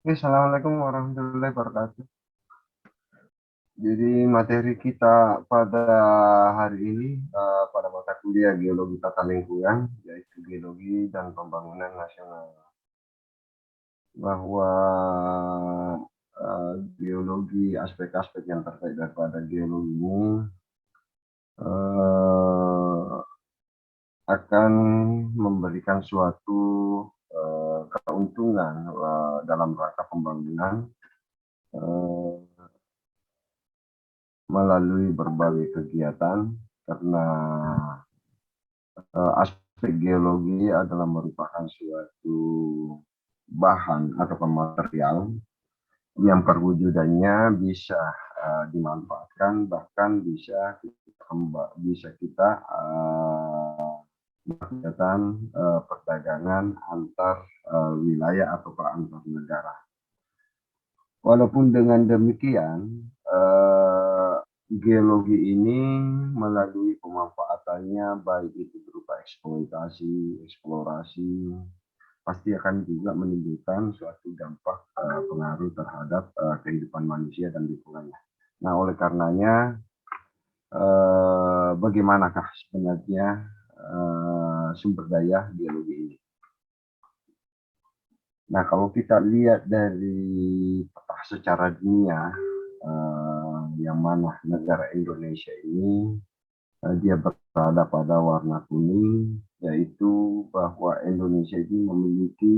Assalamualaikum warahmatullahi wabarakatuh. Jadi materi kita pada hari ini pada mata kuliah Geologi Tata Lingkungan, yaitu Geologi dan Pembangunan Nasional. Bahwa geologi, aspek-aspek yang terkait daripada geologi ini eh, akan memberikan suatu keuntungan dalam rangka pembangunan eh, melalui berbagai kegiatan karena aspek geologi adalah merupakan suatu bahan atau material yang perwujudannya bisa dimanfaatkan, bahkan bisa kita melakukan perdagangan antar wilayah atau antar negara. Walaupun dengan demikian, geologi ini melalui pemanfaatannya, baik itu berupa eksploitasi, eksplorasi, pasti akan juga menimbulkan suatu dampak pengaruh terhadap kehidupan manusia dan lingkungannya. Nah, oleh karenanya, bagaimanakah sebenarnya sumber daya geologi ini? Nah, kalau kita lihat dari peta secara dunia, yang mana negara Indonesia ini dia berada pada warna kuning, yaitu bahwa Indonesia ini memiliki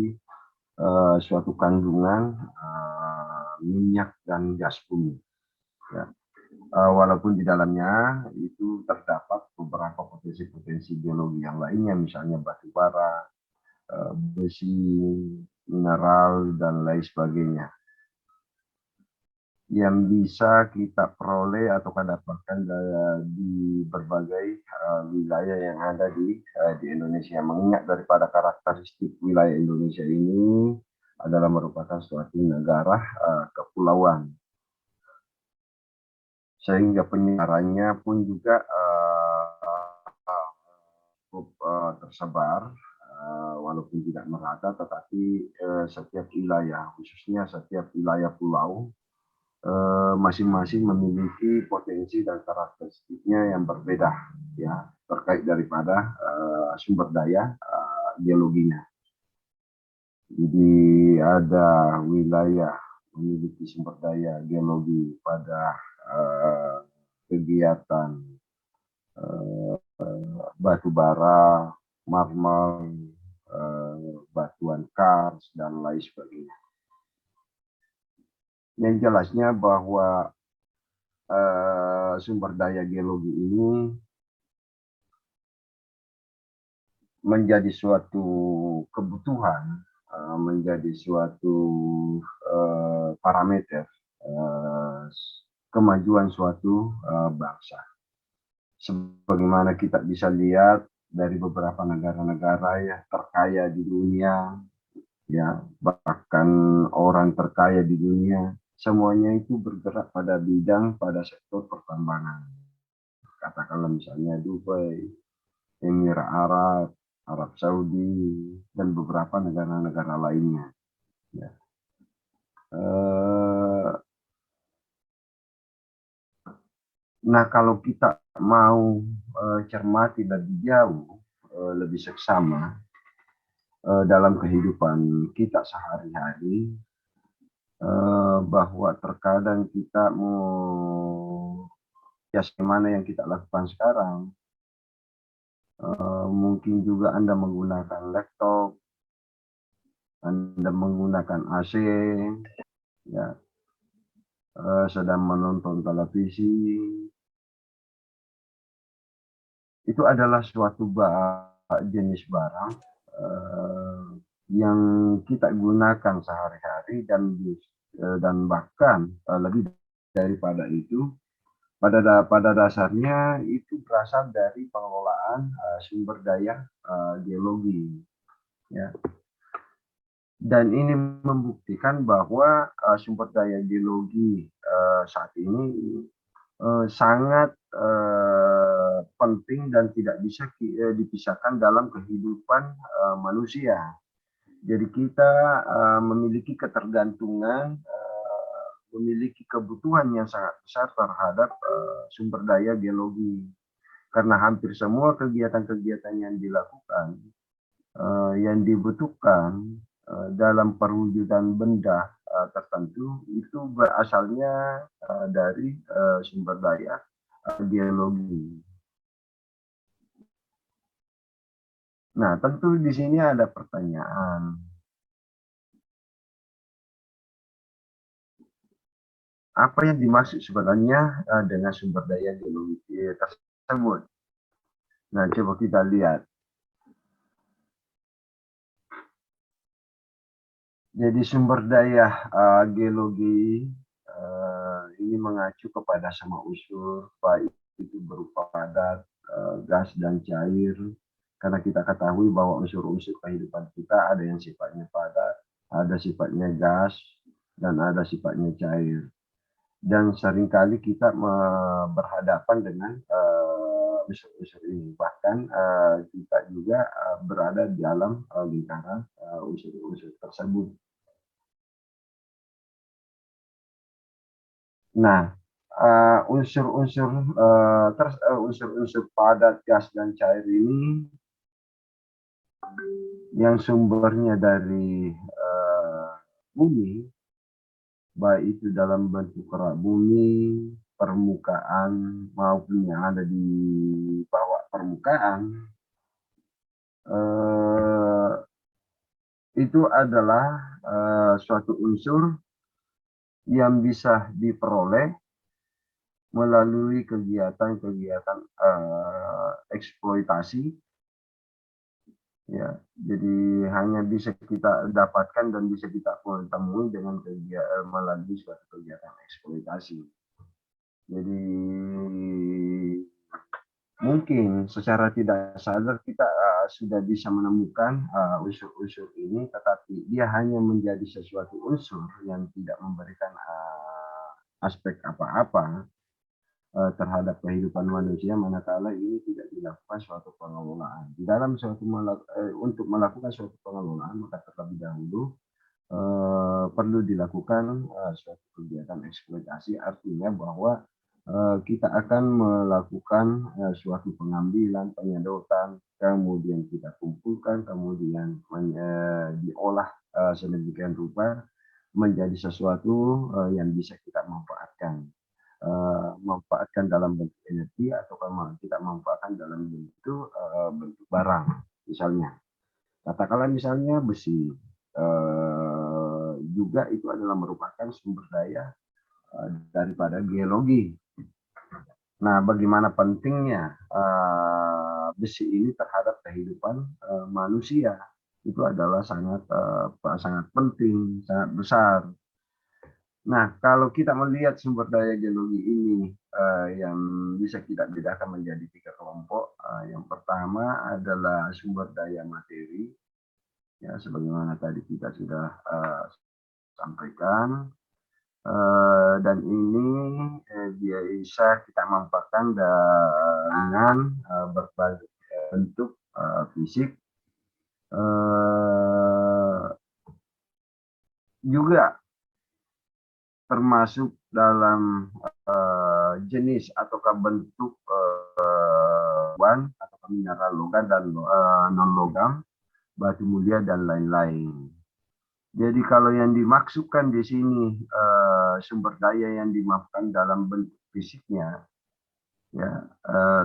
suatu kandungan minyak dan gas bumi. Ya. Walaupun di dalamnya itu terdapat beberapa potensi-potensi geologi yang lainnya, misalnya batu bara, besi, mineral, dan lain sebagainya, yang bisa kita peroleh atau dapatkan di berbagai wilayah yang ada di Indonesia. Mengingat daripada karakteristik wilayah Indonesia ini adalah merupakan suatu negara kepulauan, sehingga penyebarannya pun juga cukup tersebar, walaupun tidak merata, tetapi setiap wilayah, khususnya setiap wilayah pulau, masing-masing memiliki potensi dan karakteristiknya yang berbeda, ya, terkait daripada sumber daya geologinya. Jadi ada wilayah memiliki sumber daya geologi pada kegiatan batu bara, marmer, batuan kars, dan lain sebagainya. Yang jelasnya bahwa sumber daya geologi ini menjadi suatu kebutuhan, menjadi suatu parameter kemajuan suatu bangsa. Sebagaimana kita bisa lihat dari beberapa negara-negara ya terkaya di dunia, ya bahkan orang terkaya di dunia, semuanya itu bergerak pada sektor pertambangan. Katakanlah misalnya Dubai, Emirat Arab, Arab Saudi, dan beberapa negara-negara lainnya. Ya. Nah, kalau kita mau cermati lebih jauh, lebih seksama dalam kehidupan kita sehari-hari, bahwa terkadang kita mau ya mana yang kita lakukan sekarang, mungkin juga Anda menggunakan laptop, Anda menggunakan AC, ya, sedang menonton televisi, itu adalah suatu jenis barang yang kita gunakan sehari-hari, dan bahkan lebih daripada itu, pada dasarnya itu berasal dari pengelolaan sumber daya geologi, ya. Dan ini membuktikan bahwa sumber daya geologi saat ini sangat penting dan tidak bisa dipisahkan dalam kehidupan manusia. Jadi kita memiliki ketergantungan, memiliki kebutuhan yang sangat besar terhadap sumber daya geologi. Karena hampir semua kegiatan-kegiatan yang dilakukan, yang dibutuhkan dalam perwujudan benda tertentu itu berasalnya dari sumber daya geologi. Nah, tentu di sini ada pertanyaan. Apa yang dimaksud sebenarnya dengan sumber daya geologi tersebut? Nah, coba kita lihat. Jadi sumber daya geologi ini mengacu kepada sama unsur, baik itu berupa padat, gas, dan cair. Karena kita ketahui bahwa unsur-unsur kehidupan kita ada yang sifatnya padat, ada sifatnya gas, dan ada sifatnya cair. Dan seringkali kita berhadapan dengan unsur-unsur ini. Bahkan kita juga berada di dalam lingkaran unsur-unsur tersebut. Nah, unsur-unsur padat, gas, dan cair ini yang sumbernya dari bumi, baik itu dalam bentuk kerak bumi, permukaan, maupun yang ada di bawah permukaan, itu adalah suatu unsur yang bisa diperoleh melalui kegiatan-kegiatan eksploitasi, ya. Jadi hanya bisa kita dapatkan dan bisa kita temui dengan melalui suatu kegiatan eksploitasi. Jadi mungkin secara tidak sadar kita sudah bisa menemukan unsur-unsur ini, tetapi dia hanya menjadi sesuatu unsur yang tidak memberikan aspek apa-apa terhadap kehidupan manusia, manakala ini tidak dilakukan suatu pengelolaan. Di dalam untuk melakukan suatu pengelolaan, maka terlebih dahulu perlu dilakukan suatu kegiatan eksploitasi, artinya bahwa kita akan melakukan suatu pengambilan, penyedotan, kemudian kita kumpulkan, kemudian diolah sedemikian rupa menjadi sesuatu yang bisa kita manfaatkan. Manfaatkan dalam bentuk energi atau kita manfaatkan dalam bentuk barang, misalnya. Katakanlah misalnya besi, juga itu adalah merupakan sumber daya daripada geologi. Nah, bagaimana pentingnya besi ini terhadap kehidupan manusia? Itu adalah sangat penting, sangat besar. Nah, kalau kita melihat sumber daya geologi ini yang bisa kita bedakan menjadi 3 kelompok. Yang pertama adalah sumber daya materi, ya sebagaimana tadi kita sudah sampaikan. Dan ini bisa kita manfaatkan dengan berbagai bentuk fisik, juga termasuk dalam jenis ataukah bentuk atau mineral logam dan non logam, batu mulia, dan lain-lain. Jadi kalau yang dimaksudkan di sini sumber daya yang dimaksudkan dalam bentuk fisiknya, ya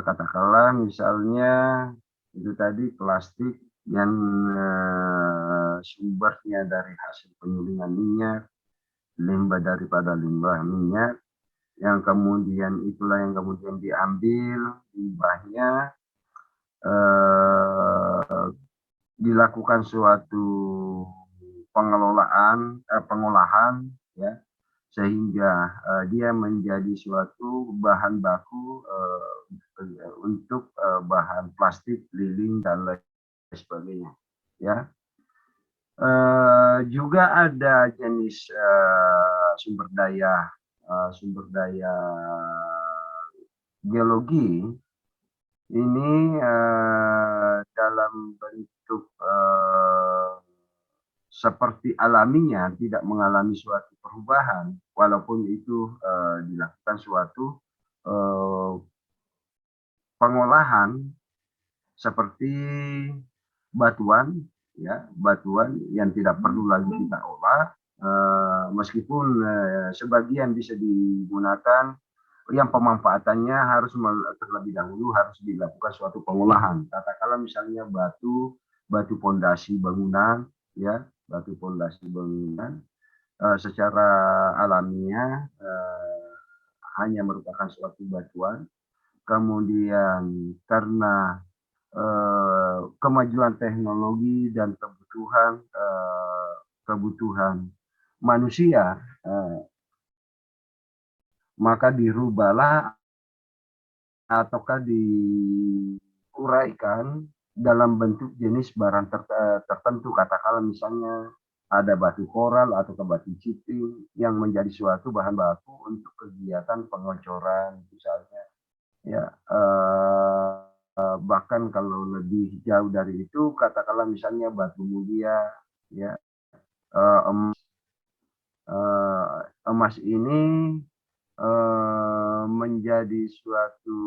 katakanlah misalnya itu tadi plastik yang sumbernya dari hasil penyulingan minyak, limbah daripada limbah minyak, yang kemudian itulah yang kemudian diambil limbahnya, dilakukan suatu pengolahan, ya, sehingga dia menjadi suatu bahan baku untuk bahan plastik, lilin, dan lain sebagainya, ya. Juga ada jenis sumber daya geologi ini dalam bentuk seperti alaminya tidak mengalami suatu perubahan, walaupun itu dilakukan suatu pengolahan seperti batuan, ya, batuan yang tidak perlu lagi kita olah, meskipun sebagian bisa digunakan, yang pemanfaatannya harus terlebih dahulu harus dilakukan suatu pengolahan. Katakanlah misalnya batu pondasi bangunan, ya, batu pondasi bangunan secara alamiah hanya merupakan suatu batuan. Kemudian karena kemajuan teknologi dan kebutuhan manusia, maka dirubahlah ataukah diuraikan dalam bentuk jenis barang tertentu. Katakanlah misalnya ada batu koral atau batu ciping yang menjadi suatu bahan baku untuk kegiatan pengocoran misalnya, ya, bahkan kalau lebih jauh dari itu, katakanlah misalnya batu mulia, ya, emas ini menjadi suatu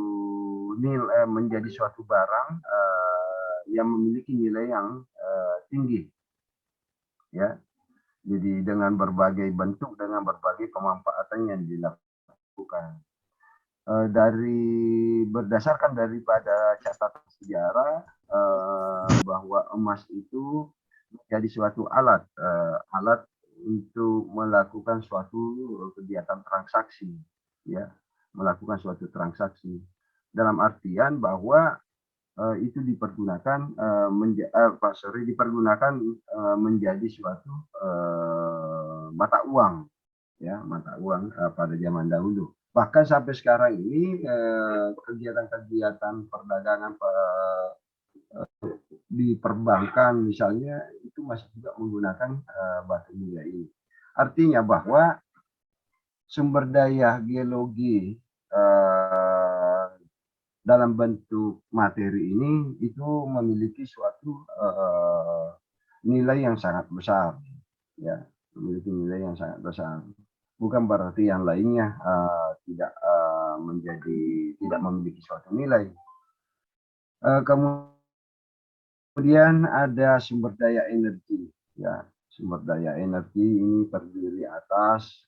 nilai, menjadi suatu barang yang memiliki nilai yang tinggi, ya. Jadi dengan berbagai bentuk, dengan berbagai pemanfaatan yang dilakukan. Berdasarkan daripada catatan sejarah bahwa emas itu menjadi suatu alat untuk melakukan suatu kegiatan transaksi, ya, melakukan suatu transaksi dalam artian bahwa itu dipergunakan menjadi suatu mata uang, ya, mata uang pada zaman dahulu. Bahkan sampai sekarang ini kegiatan-kegiatan perdagangan di perbankan misalnya itu masih juga menggunakan batu mulia ini. Artinya bahwa sumber daya geologi dalam bentuk materi ini itu memiliki suatu nilai yang sangat besar, ya, memiliki nilai yang sangat besar. Bukan berarti yang lainnya tidak memiliki suatu nilai. Kemudian ada sumber daya energi, ya. Sumber daya energi ini terdiri atas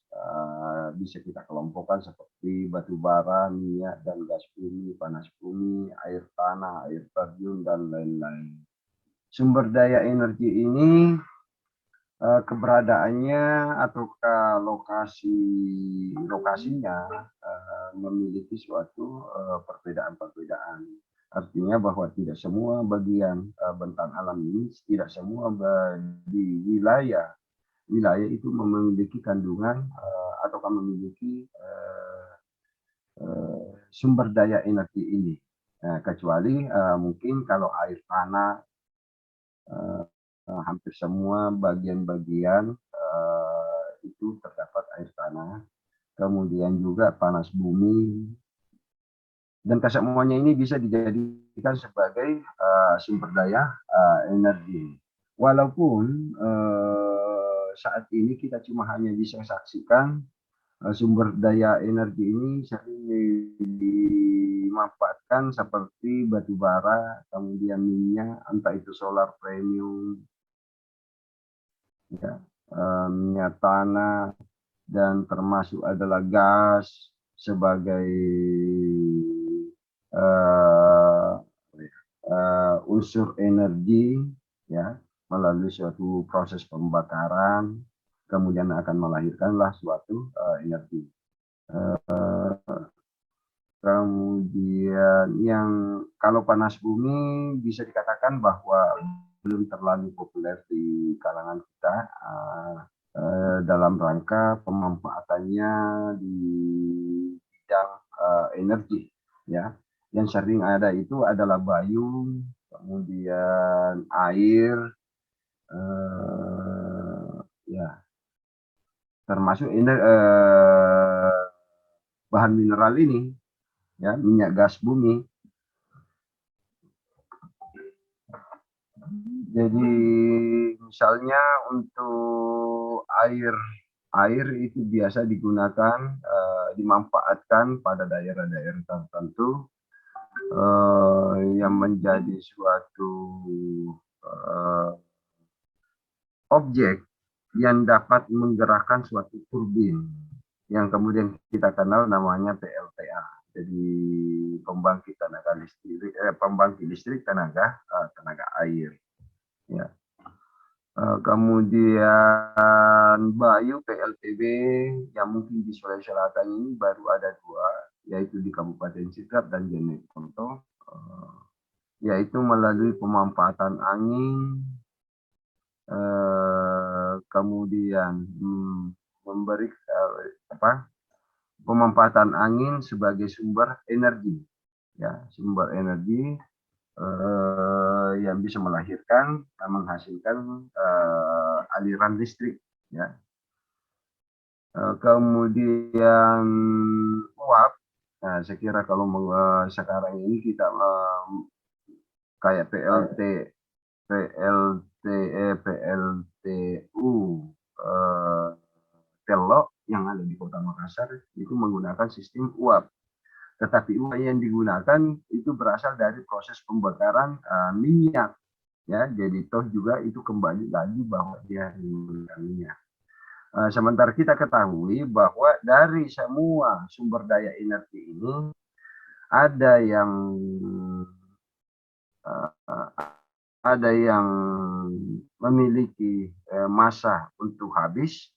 bisa kita kelompokkan seperti batu bara, minyak dan gas bumi, panas bumi, air tanah, air terjun dan lain-lain. Sumber daya energi ini keberadaannya ataukah lokasinya memiliki suatu perbedaan-perbedaan. Artinya bahwa tidak semua bagian bentang alam ini, tidak semua di wilayah itu memiliki kandungan ataukah memiliki sumber daya energi ini. Kecuali mungkin kalau air tanah, hampir semua bagian-bagian itu terdapat air tanah. Kemudian juga panas bumi, dan kesemuanya ini bisa dijadikan sebagai sumber daya energi. Walaupun saat ini kita cuma hanya bisa saksikan sumber daya energi ini sering dimanfaatkan seperti batu bara, kemudian minyak, entah itu solar premium, ya, minyak tanah, dan termasuk adalah gas sebagai unsur energi, ya, melalui suatu proses pembakaran, kemudian akan melahirkanlah suatu energi. Kemudian yang kalau panas bumi bisa dikatakan bahwa belum terlalu populer di kalangan kita dalam rangka pemanfaatannya di bidang energi, ya. Yang sering ada itu adalah bayung, kemudian air, ya, termasuk bahan mineral ini, ya, minyak gas bumi. Jadi misalnya untuk air itu biasa digunakan, dimanfaatkan pada daerah-daerah tertentu, yang menjadi suatu, eee, objek yang dapat menggerakkan suatu turbin, yang kemudian kita kenal namanya PLTA. Jadi pembangkit listrik tenaga air, ya. Kemudian Bayu PLTB yang mungkin di Sulawesi Selatan ini baru ada 2, yaitu di Kabupaten Sidrap dan Jeneponto, yaitu melalui pemanfaatan angin, kemudian memberi pemanfaatan angin sebagai sumber energi, ya, sumber energi yang bisa menghasilkan aliran listrik, ya. Kemudian uap. Nah, saya kira kalau sekarang ini kita kayak PLTU Telok yang ada di Kota Makassar itu menggunakan sistem uap. Tetapi uap yang digunakan itu berasal dari proses pembakaran minyak, ya. Jadi toh juga itu kembali lagi bahwa dia menggunakan minyak. Sementara kita ketahui bahwa dari semua sumber daya energi ini ada yang ada yang memiliki masa untuk habis,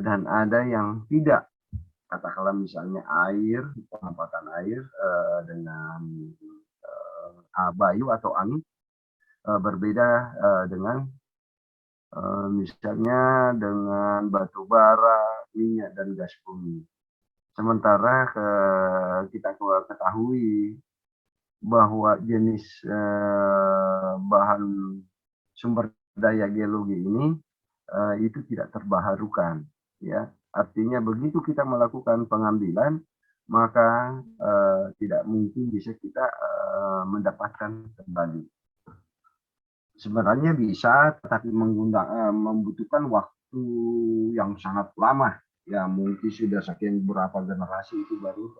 dan ada yang tidak. Katakanlah misalnya air, pemanfaatan air dengan bayu atau angin berbeda dengan misalnya dengan batu bara, minyak dan gas bumi. Sementara kita ketahui bahwa jenis bahan sumber daya geologi ini itu tidak terbaharukan, ya. Artinya begitu kita melakukan pengambilan, maka tidak mungkin bisa kita mendapatkan kembali. Sebenarnya bisa, tetapi membutuhkan waktu yang sangat lama. Ya, mungkin sudah sekian beberapa generasi itu baru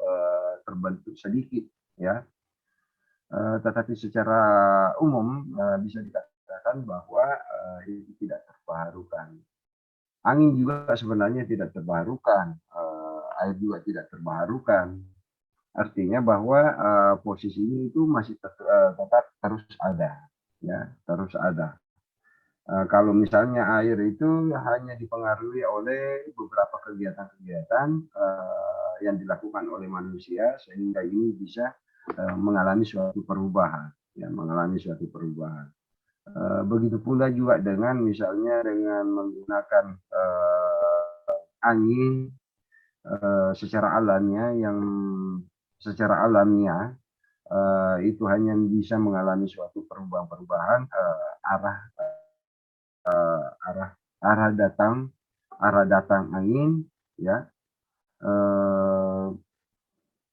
terbentuk sedikit, ya. Tetapi secara umum bisa dikatakan bahwa itu tidak terbarukan. Angin juga sebenarnya tidak terbarukan, air juga tidak terbarukan. Artinya bahwa posisinya itu masih tetap terus ada, ya, terus ada. Kalau misalnya air itu hanya dipengaruhi oleh beberapa kegiatan-kegiatan yang dilakukan oleh manusia sehingga ini bisa mengalami suatu perubahan, ya, mengalami suatu perubahan. Begitu pula juga dengan misalnya dengan menggunakan angin secara alamiah itu hanya bisa mengalami suatu perubahan-perubahan arah arah arah datang angin, ya.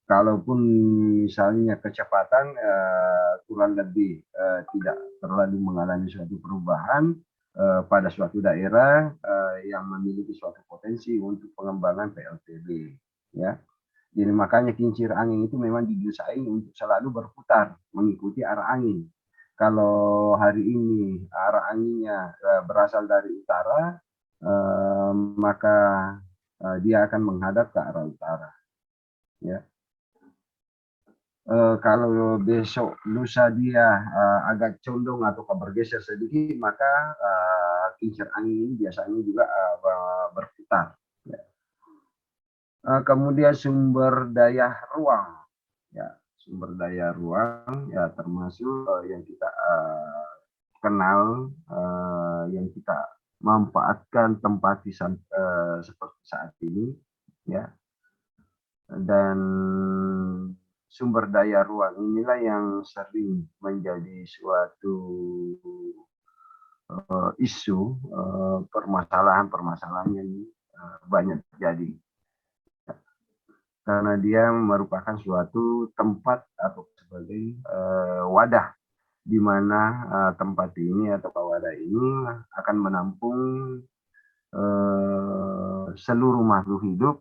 Kalaupun misalnya kecepatan kurang lebih tidak terlalu mengalami suatu perubahan pada suatu daerah yang memiliki suatu potensi untuk pengembangan PLTB, ya. Jadi makanya kincir angin itu memang didesain untuk selalu berputar mengikuti arah angin. Kalau hari ini arah anginnya berasal dari utara, maka dia akan menghadap ke arah utara, ya. Kalau besok lusa dia agak condong atau bergeser sedikit, maka kincir angin ini biasanya juga berputar, ya. Kemudian sumber daya ruang, ya, sumber daya ruang, ya, termasuk yang kita kenal, yang kita manfaatkan tempat seperti saat ini, ya. Dan sumber daya ruang inilah yang sering menjadi suatu isu permasalahan-permasalahan yang banyak terjadi. Karena dia merupakan suatu tempat atau sebagai wadah di mana tempat ini atau wadah ini akan menampung seluruh makhluk hidup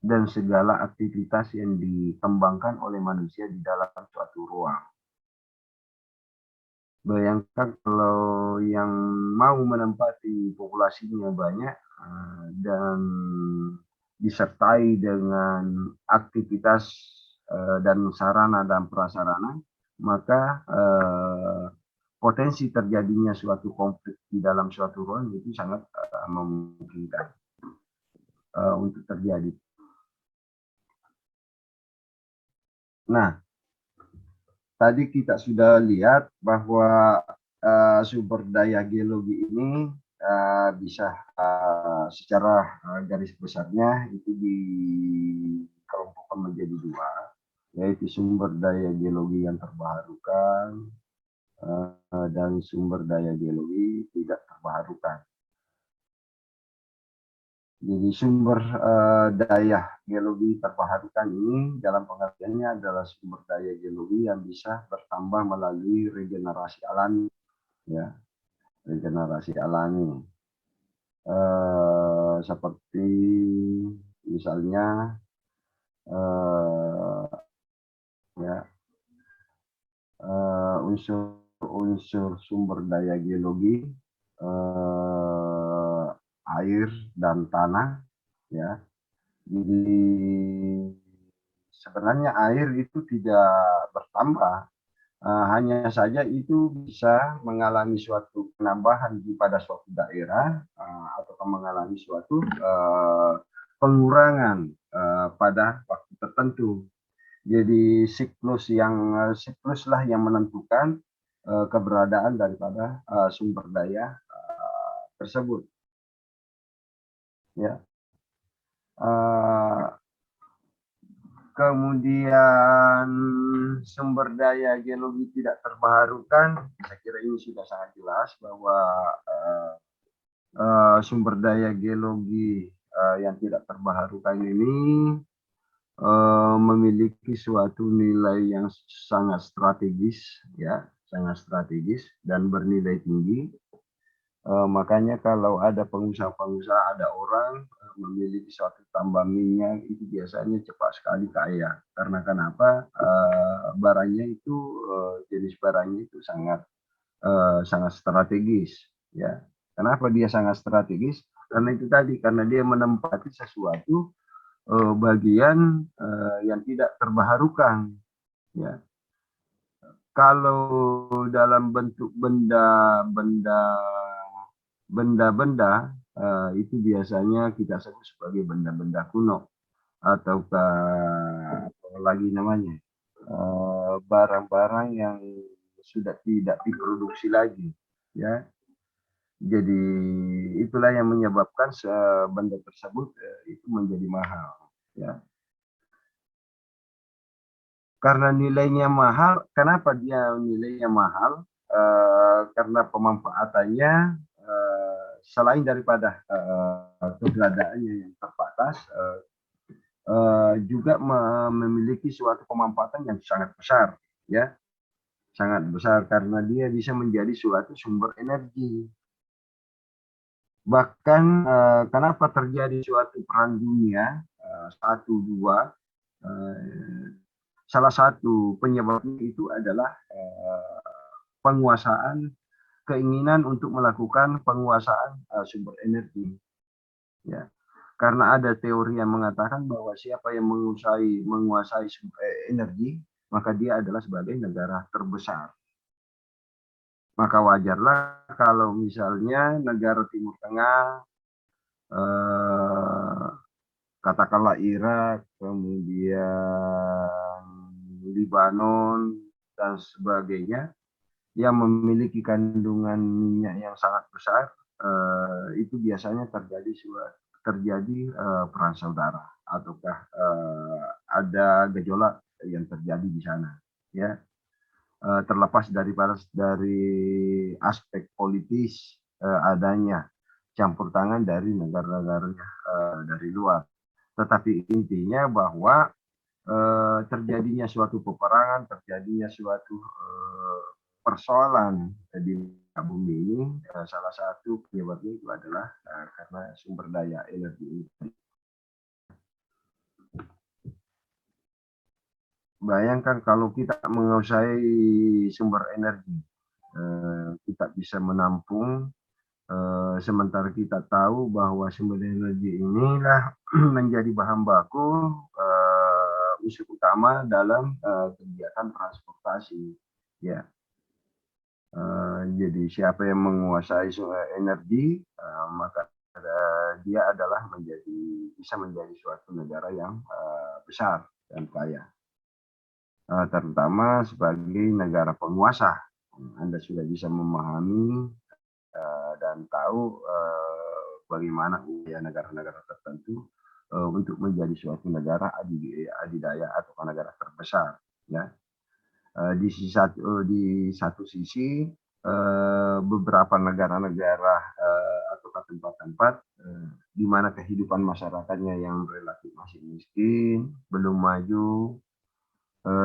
dan segala aktivitas yang dikembangkan oleh manusia di dalam suatu ruang. Bayangkan kalau yang mau menempati populasinya banyak dan disertai dengan aktivitas dan sarana dan prasarana, maka potensi terjadinya suatu konflik di dalam suatu ruang itu sangat memungkinkan untuk terjadi. Nah, tadi kita sudah lihat bahwa sumber daya geologi ini bisa secara garis besarnya itu dikelompokkan menjadi dua, yaitu sumber daya geologi yang terbarukan dan sumber daya geologi tidak terbarukan. Jadi sumber daya geologi terbarukan ini dalam pengertiannya adalah sumber daya geologi yang bisa bertambah melalui regenerasi alami, ya, regenerasi alami. Seperti misalnya ya unsur-unsur sumber daya geologi, air dan tanah, ya. Jadi sebenarnya air itu tidak bertambah, hanya saja itu bisa mengalami suatu penambahan pada suatu daerah atau mengalami suatu pengurangan pada waktu tertentu. Jadi sikluslah yang menentukan keberadaan daripada sumber daya tersebut. Ya. Kemudian sumber daya geologi tidak terbarukan, saya kira ini sudah sangat jelas bahwa sumber daya geologi yang tidak terbarukan ini memiliki suatu nilai yang sangat strategis, ya, sangat strategis dan bernilai tinggi. Makanya kalau ada pengusaha-pengusaha, ada orang memiliki suatu tambang minyak, itu biasanya cepat sekali kaya. Karena kenapa? Barangnya itu jenis barangnya itu sangat strategis, ya. Kenapa dia sangat strategis? Karena itu tadi, karena dia menempati sesuatu bagian yang tidak terbaharukan, ya. Kalau dalam bentuk benda-benda itu biasanya kita sebut sebagai benda-benda kuno, ataukah apa lagi namanya, barang-barang yang sudah tidak diproduksi lagi, ya. Jadi itulah yang menyebabkan benda tersebut itu menjadi mahal, ya. Karena nilainya mahal, kenapa dia nilainya mahal? Karena pemanfaatannya selain daripada keberadaannya yang terbatas, juga memiliki suatu pemanfaatan yang sangat besar, ya, sangat besar karena dia bisa menjadi suatu sumber energi. Bahkan kenapa terjadi suatu perang dunia satu dua, salah satu penyebabnya itu adalah penguasaan, keinginan untuk melakukan penguasaan sumber energi, ya. Karena ada teori yang mengatakan bahwa siapa yang menguasai sumber energi, maka dia adalah sebagai negara terbesar. Maka wajarlah kalau misalnya negara Timur Tengah, katakanlah Irak, kemudian Libanon dan sebagainya, yang memiliki kandungan minyak yang sangat besar, itu biasanya terjadi perang saudara, ataukah ada gejolak yang terjadi di sana, ya. Terlepas dari aspek politis, adanya campur tangan dari negara-negara dari luar, tetapi intinya bahwa terjadinya suatu peperangan, terjadinya suatu persoalan di bumi ini, salah satu penyebabnya itu adalah karena sumber daya energi ini. Bayangkan kalau kita menguasai sumber energi, kita bisa menampung, sementara kita tahu bahwa sumber energi inilah menjadi bahan baku unsur utama dalam kegiatan transportasi. Ya, jadi siapa yang menguasai energi, maka dia adalah bisa menjadi suatu negara yang besar dan kaya. Terutama sebagai negara penguasa. Anda sudah bisa memahami dan tahu bagaimana upaya negara-negara tertentu untuk menjadi suatu negara adidaya atau negara terbesar. Ya. Di satu sisi beberapa negara-negara atau tempat-tempat di mana kehidupan masyarakatnya yang relatif masih miskin, belum maju,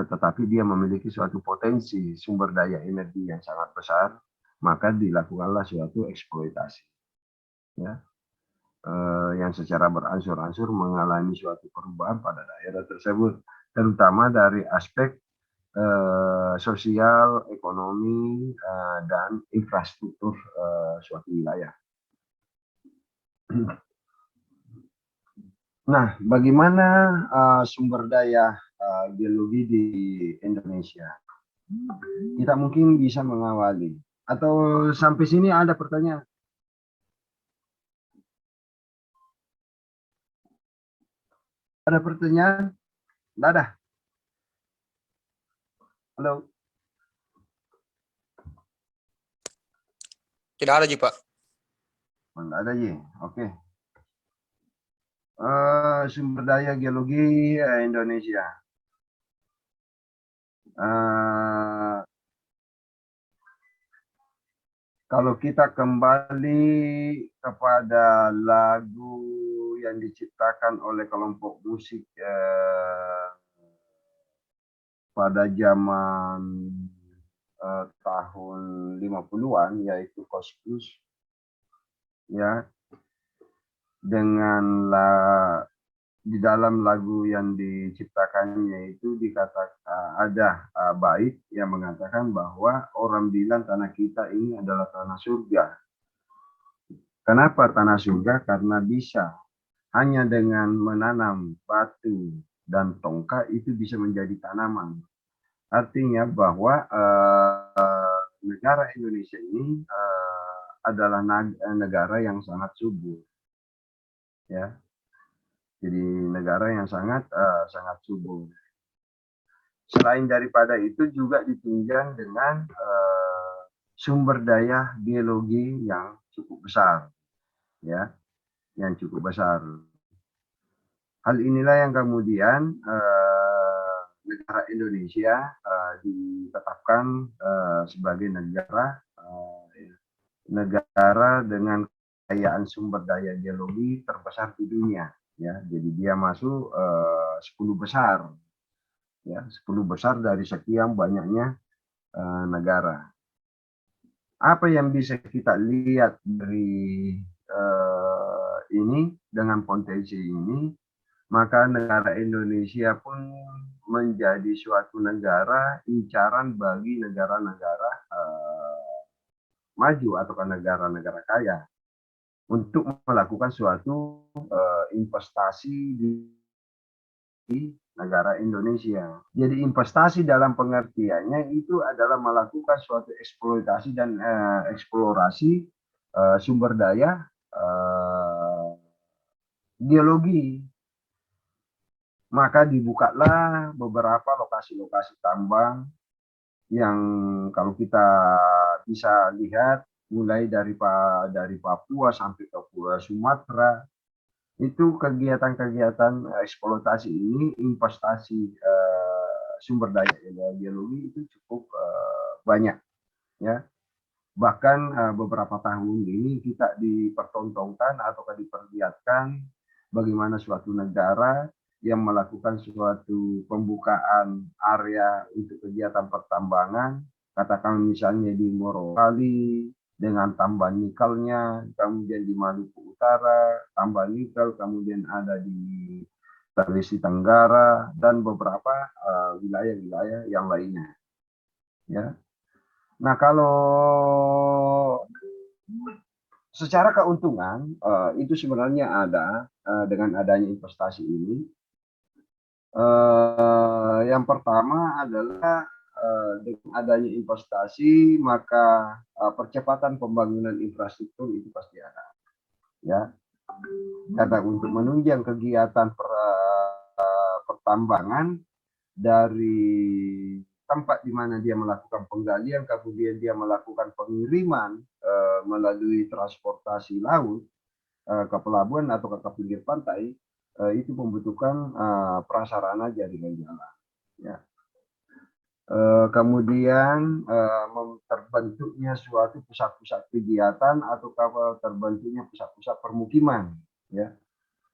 tetapi dia memiliki suatu potensi sumber daya energi yang sangat besar, maka dilakukanlah suatu eksploitasi, ya, yang secara beransur-ansur mengalami suatu perubahan pada daerah tersebut, terutama dari aspek sosial, ekonomi, dan infrastruktur suatu wilayah. Nah, bagaimana sumber daya geologi di Indonesia? Kita mungkin bisa mengawali. Atau sampai sini ada pertanyaan? Ada pertanyaan? Tidak ada? Halo? Tidak ada, Ji, Pak. Tidak ada, Ji. Oke. Sumber daya geologi Indonesia. Kalau kita kembali kepada lagu yang diciptakan oleh kelompok musik pada zaman tahun 50-an, yaitu Koskus, ya, dengan di dalam lagu yang diciptakannya itu dikatakan ada bait yang mengatakan bahwa orang bilang tanah kita ini adalah tanah surga. Kenapa tanah surga? Karena bisa hanya dengan menanam batu dan tongkat itu bisa menjadi tanaman. Artinya bahwa negara Indonesia ini adalah negara yang sangat subur, ya. Jadi negara yang sangat subur. Selain daripada itu juga ditunjang dengan sumber daya geologi yang cukup besar, ya, yang cukup besar. Hal inilah yang kemudian negara Indonesia ditetapkan sebagai negara dengan kekayaan sumber daya geologi terbesar di dunia. Ya, jadi dia masuk 10 besar, ya, 10 besar dari sekian banyaknya negara. Apa yang bisa kita lihat dari ini dengan potensi ini, maka negara Indonesia pun menjadi suatu negara incaran bagi negara-negara maju atau negara-negara kaya untuk melakukan suatu investasi di negara Indonesia. Jadi investasi dalam pengertiannya itu adalah melakukan suatu eksploitasi dan eksplorasi sumber daya geologi. Maka dibukalah beberapa lokasi-lokasi tambang yang kalau kita bisa lihat mulai dari Papua sampai ke Sumatera, itu kegiatan-kegiatan eksploitasi ini, investasi sumber daya geologi itu cukup banyak, ya. Bahkan beberapa tahun ini kita dipertontonkan atau diperlihatkan bagaimana suatu negara yang melakukan suatu pembukaan area untuk kegiatan pertambangan katakan misalnya di Morowali dengan tambah nikelnya, kemudian di Maluku Utara tambah nikel, kemudian ada di Sulawesi Tenggara dan beberapa wilayah-wilayah yang lainnya. Ya, nah kalau secara keuntungan itu sebenarnya ada dengan adanya investasi ini. Yang pertama adalah dengan adanya investasi maka percepatan pembangunan infrastruktur itu pasti ada, ya. Karena untuk menunjang kegiatan pertambangan dari tempat di mana dia melakukan penggalian, kemudian dia melakukan pengiriman melalui transportasi laut ke pelabuhan atau ke pinggir pantai, itu membutuhkan prasarana jaringan jalan. Ya. Kemudian terbentuknya suatu pusat-pusat kegiatan atau terbentuknya pusat-pusat permukiman, ya,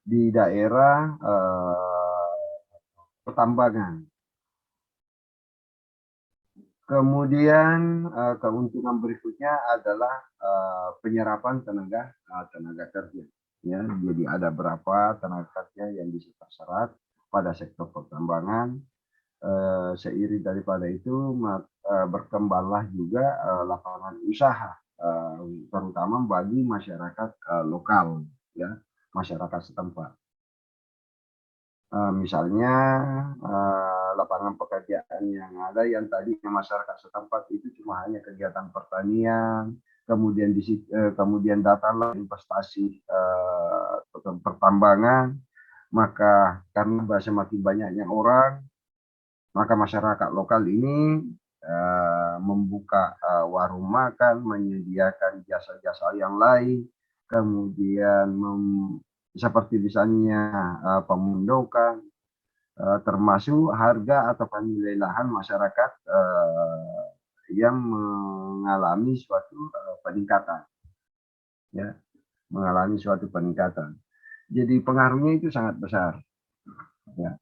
di daerah pertambangan. Kemudian keuntungan berikutnya adalah penyerapan tenaga kerja. Ya, jadi ada berapa tenaga kerja yang bisa terserap pada sektor pertambangan. Seiring daripada itu berkembanglah juga lapangan usaha, terutama bagi masyarakat lokal, ya, masyarakat setempat. Misalnya lapangan pekerjaan yang ada yang tadinya masyarakat setempat itu cuma hanya kegiatan pertanian, kemudian datanglah investasi pertambangan, maka karena semakin banyaknya orang, maka masyarakat lokal ini membuka warung makan, menyediakan jasa-jasa yang lain, kemudian seperti misalnya pemundokan, termasuk harga atau nilai lahan masyarakat yang mengalami suatu peningkatan, ya, mengalami suatu peningkatan. Jadi pengaruhnya itu sangat besar. Ya.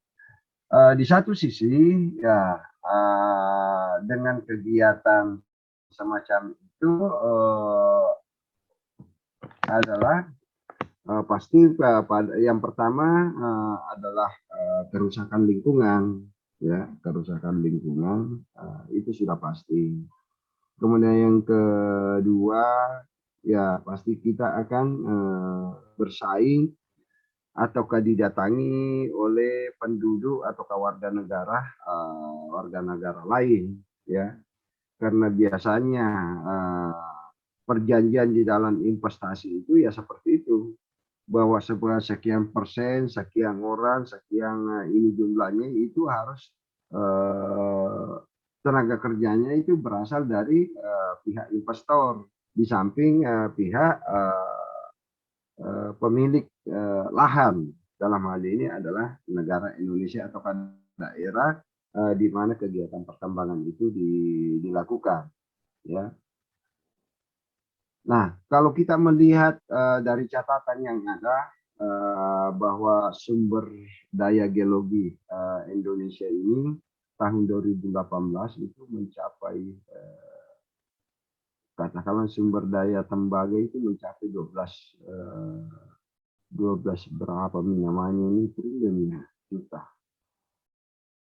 Di satu sisi, ya, dengan kegiatan semacam itu adalah pasti yang pertama adalah kerusakan lingkungan, ya, kerusakan lingkungan itu sudah pasti. Kemudian yang kedua, ya pasti kita akan bersaing ataukah didatangi oleh penduduk atau warga negara lain, ya, karena biasanya perjanjian di dalam investasi itu ya seperti itu, bahwa sekian persen, sekian orang, sekian ini jumlahnya itu harus tenaga kerjanya itu berasal dari pihak investor, di samping pihak pemilik lahan, dalam hal ini adalah negara Indonesia atau daerah di mana kegiatan pertambangan itu dilakukan, ya. Nah, kalau kita melihat dari catatan yang ada bahwa sumber daya geologi Indonesia ini tahun 2018 itu mencapai katakanlah sumber daya tembaga itu mencapai 12 berapa namanya ini triliun juta,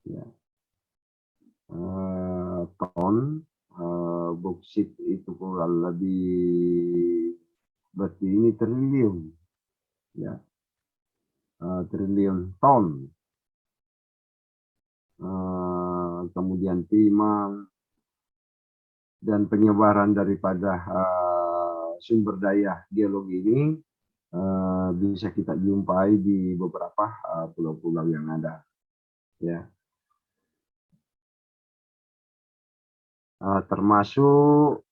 ya. Ton boksit itu kurang lebih, berarti ini triliun, ya, triliun ton. Kemudian timah dan penyebaran daripada sumber daya geologi ini bisa kita jumpai di beberapa pulau-pulau yang ada, ya. Termasuk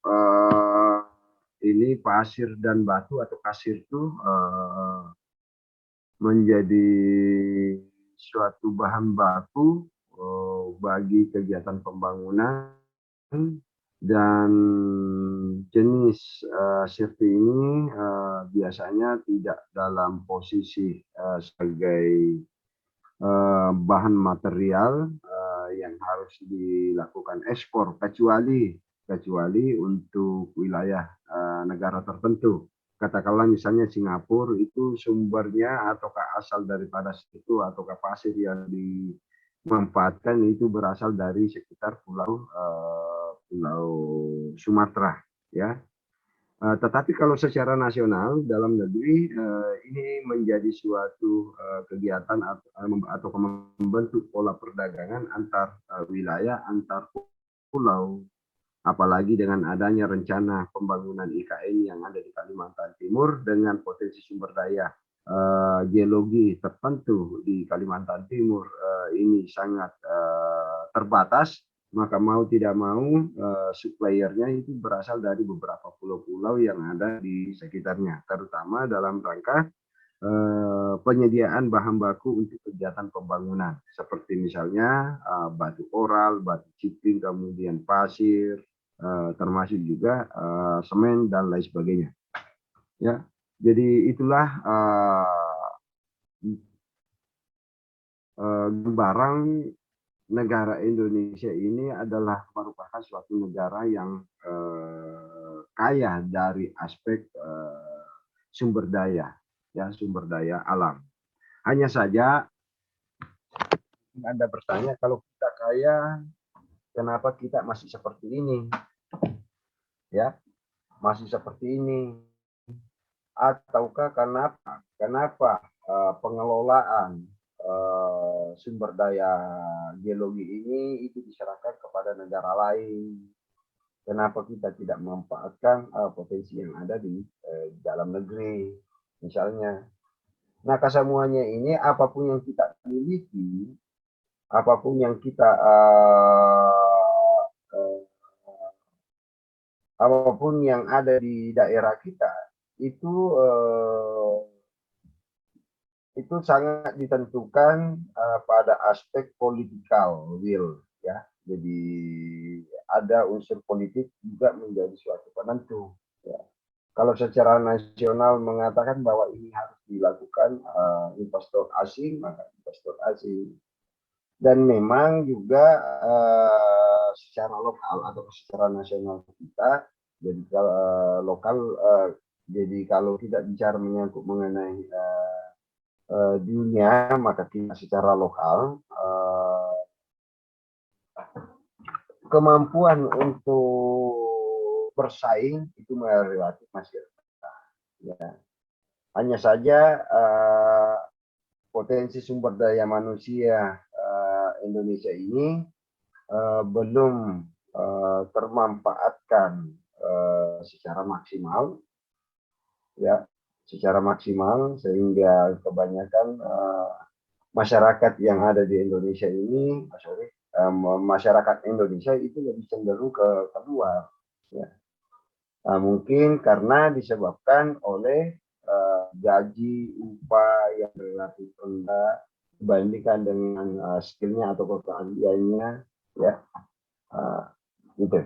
ini pasir dan batu atau kasir itu menjadi suatu bahan baku bagi kegiatan pembangunan, dan jenis sirti ini biasanya tidak dalam posisi sebagai bahan material yang harus dilakukan ekspor, kecuali kecuali untuk wilayah negara tertentu. Katakanlah misalnya Singapura itu sumbernya ataukah asal daripada situ ataukah pasir yang dimanfaatkan itu berasal dari sekitar Pulau Sumatera, ya. Tetapi kalau secara nasional dalam negeri ini menjadi suatu kegiatan atau membentuk pola perdagangan antar wilayah, antar pulau. Apalagi dengan adanya rencana pembangunan IKN yang ada di Kalimantan Timur dengan potensi sumber daya geologi tertentu di Kalimantan Timur ini sangat terbatas, maka mau tidak mau suppliernya itu berasal dari beberapa pulau-pulau yang ada di sekitarnya, terutama dalam rangka penyediaan bahan baku untuk kegiatan pembangunan, seperti misalnya batu koral, batu ciping, kemudian pasir, termasuk juga semen dan lain sebagainya. Ya, jadi itulah barang negara Indonesia ini adalah merupakan suatu negara yang kaya dari aspek sumber daya, ya sumber daya alam. Hanya saja Anda bertanya, kalau kita kaya, kenapa kita masih seperti ini? Ya, masih seperti ini. Ataukah kenapa pengelolaan sumber daya geologi ini itu diserahkan kepada negara lain? Kenapa kita tidak memanfaatkan potensi yang ada di dalam negeri, misalnya? Nah, kesemuanya ini apapun yang kita miliki, apapun yang kita apapun yang ada di daerah kita itu sangat ditentukan pada aspek political will, ya. Jadi ada unsur politik juga menjadi suatu penentu, ya. Kalau secara nasional mengatakan bahwa ini harus dilakukan investor asing, maka investor asing. Dan memang juga secara lokal atau secara nasional kita, jadi kalau lokal, jadi kalau tidak bicara menyangkut mengenai dunia, maka kita secara lokal kemampuan untuk bersaing itu relatif masih rendah, ya. Hanya saja potensi sumber daya manusia Indonesia ini belum termanfaatkan secara maksimal, ya, secara maksimal, sehingga kebanyakan masyarakat yang ada di Indonesia ini, masyarakat Indonesia itu lebih cenderung ke keluar, ya. Mungkin karena disebabkan oleh gaji upah yang relatif rendah dibandingkan dengan skillnya atau keahliannya, ya. Gitu.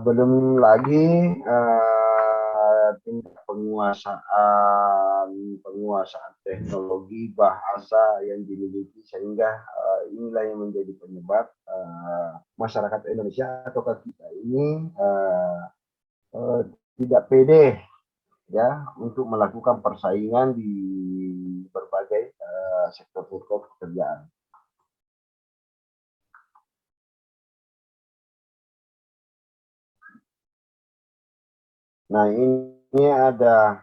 Belum lagi tingkat penguasaan teknologi bahasa yang dimiliki, sehingga inilah yang menjadi penyebab masyarakat Indonesia atau kita ini tidak pede, ya, untuk melakukan persaingan di berbagai sektor-sektor pekerjaan. Nah, ini ada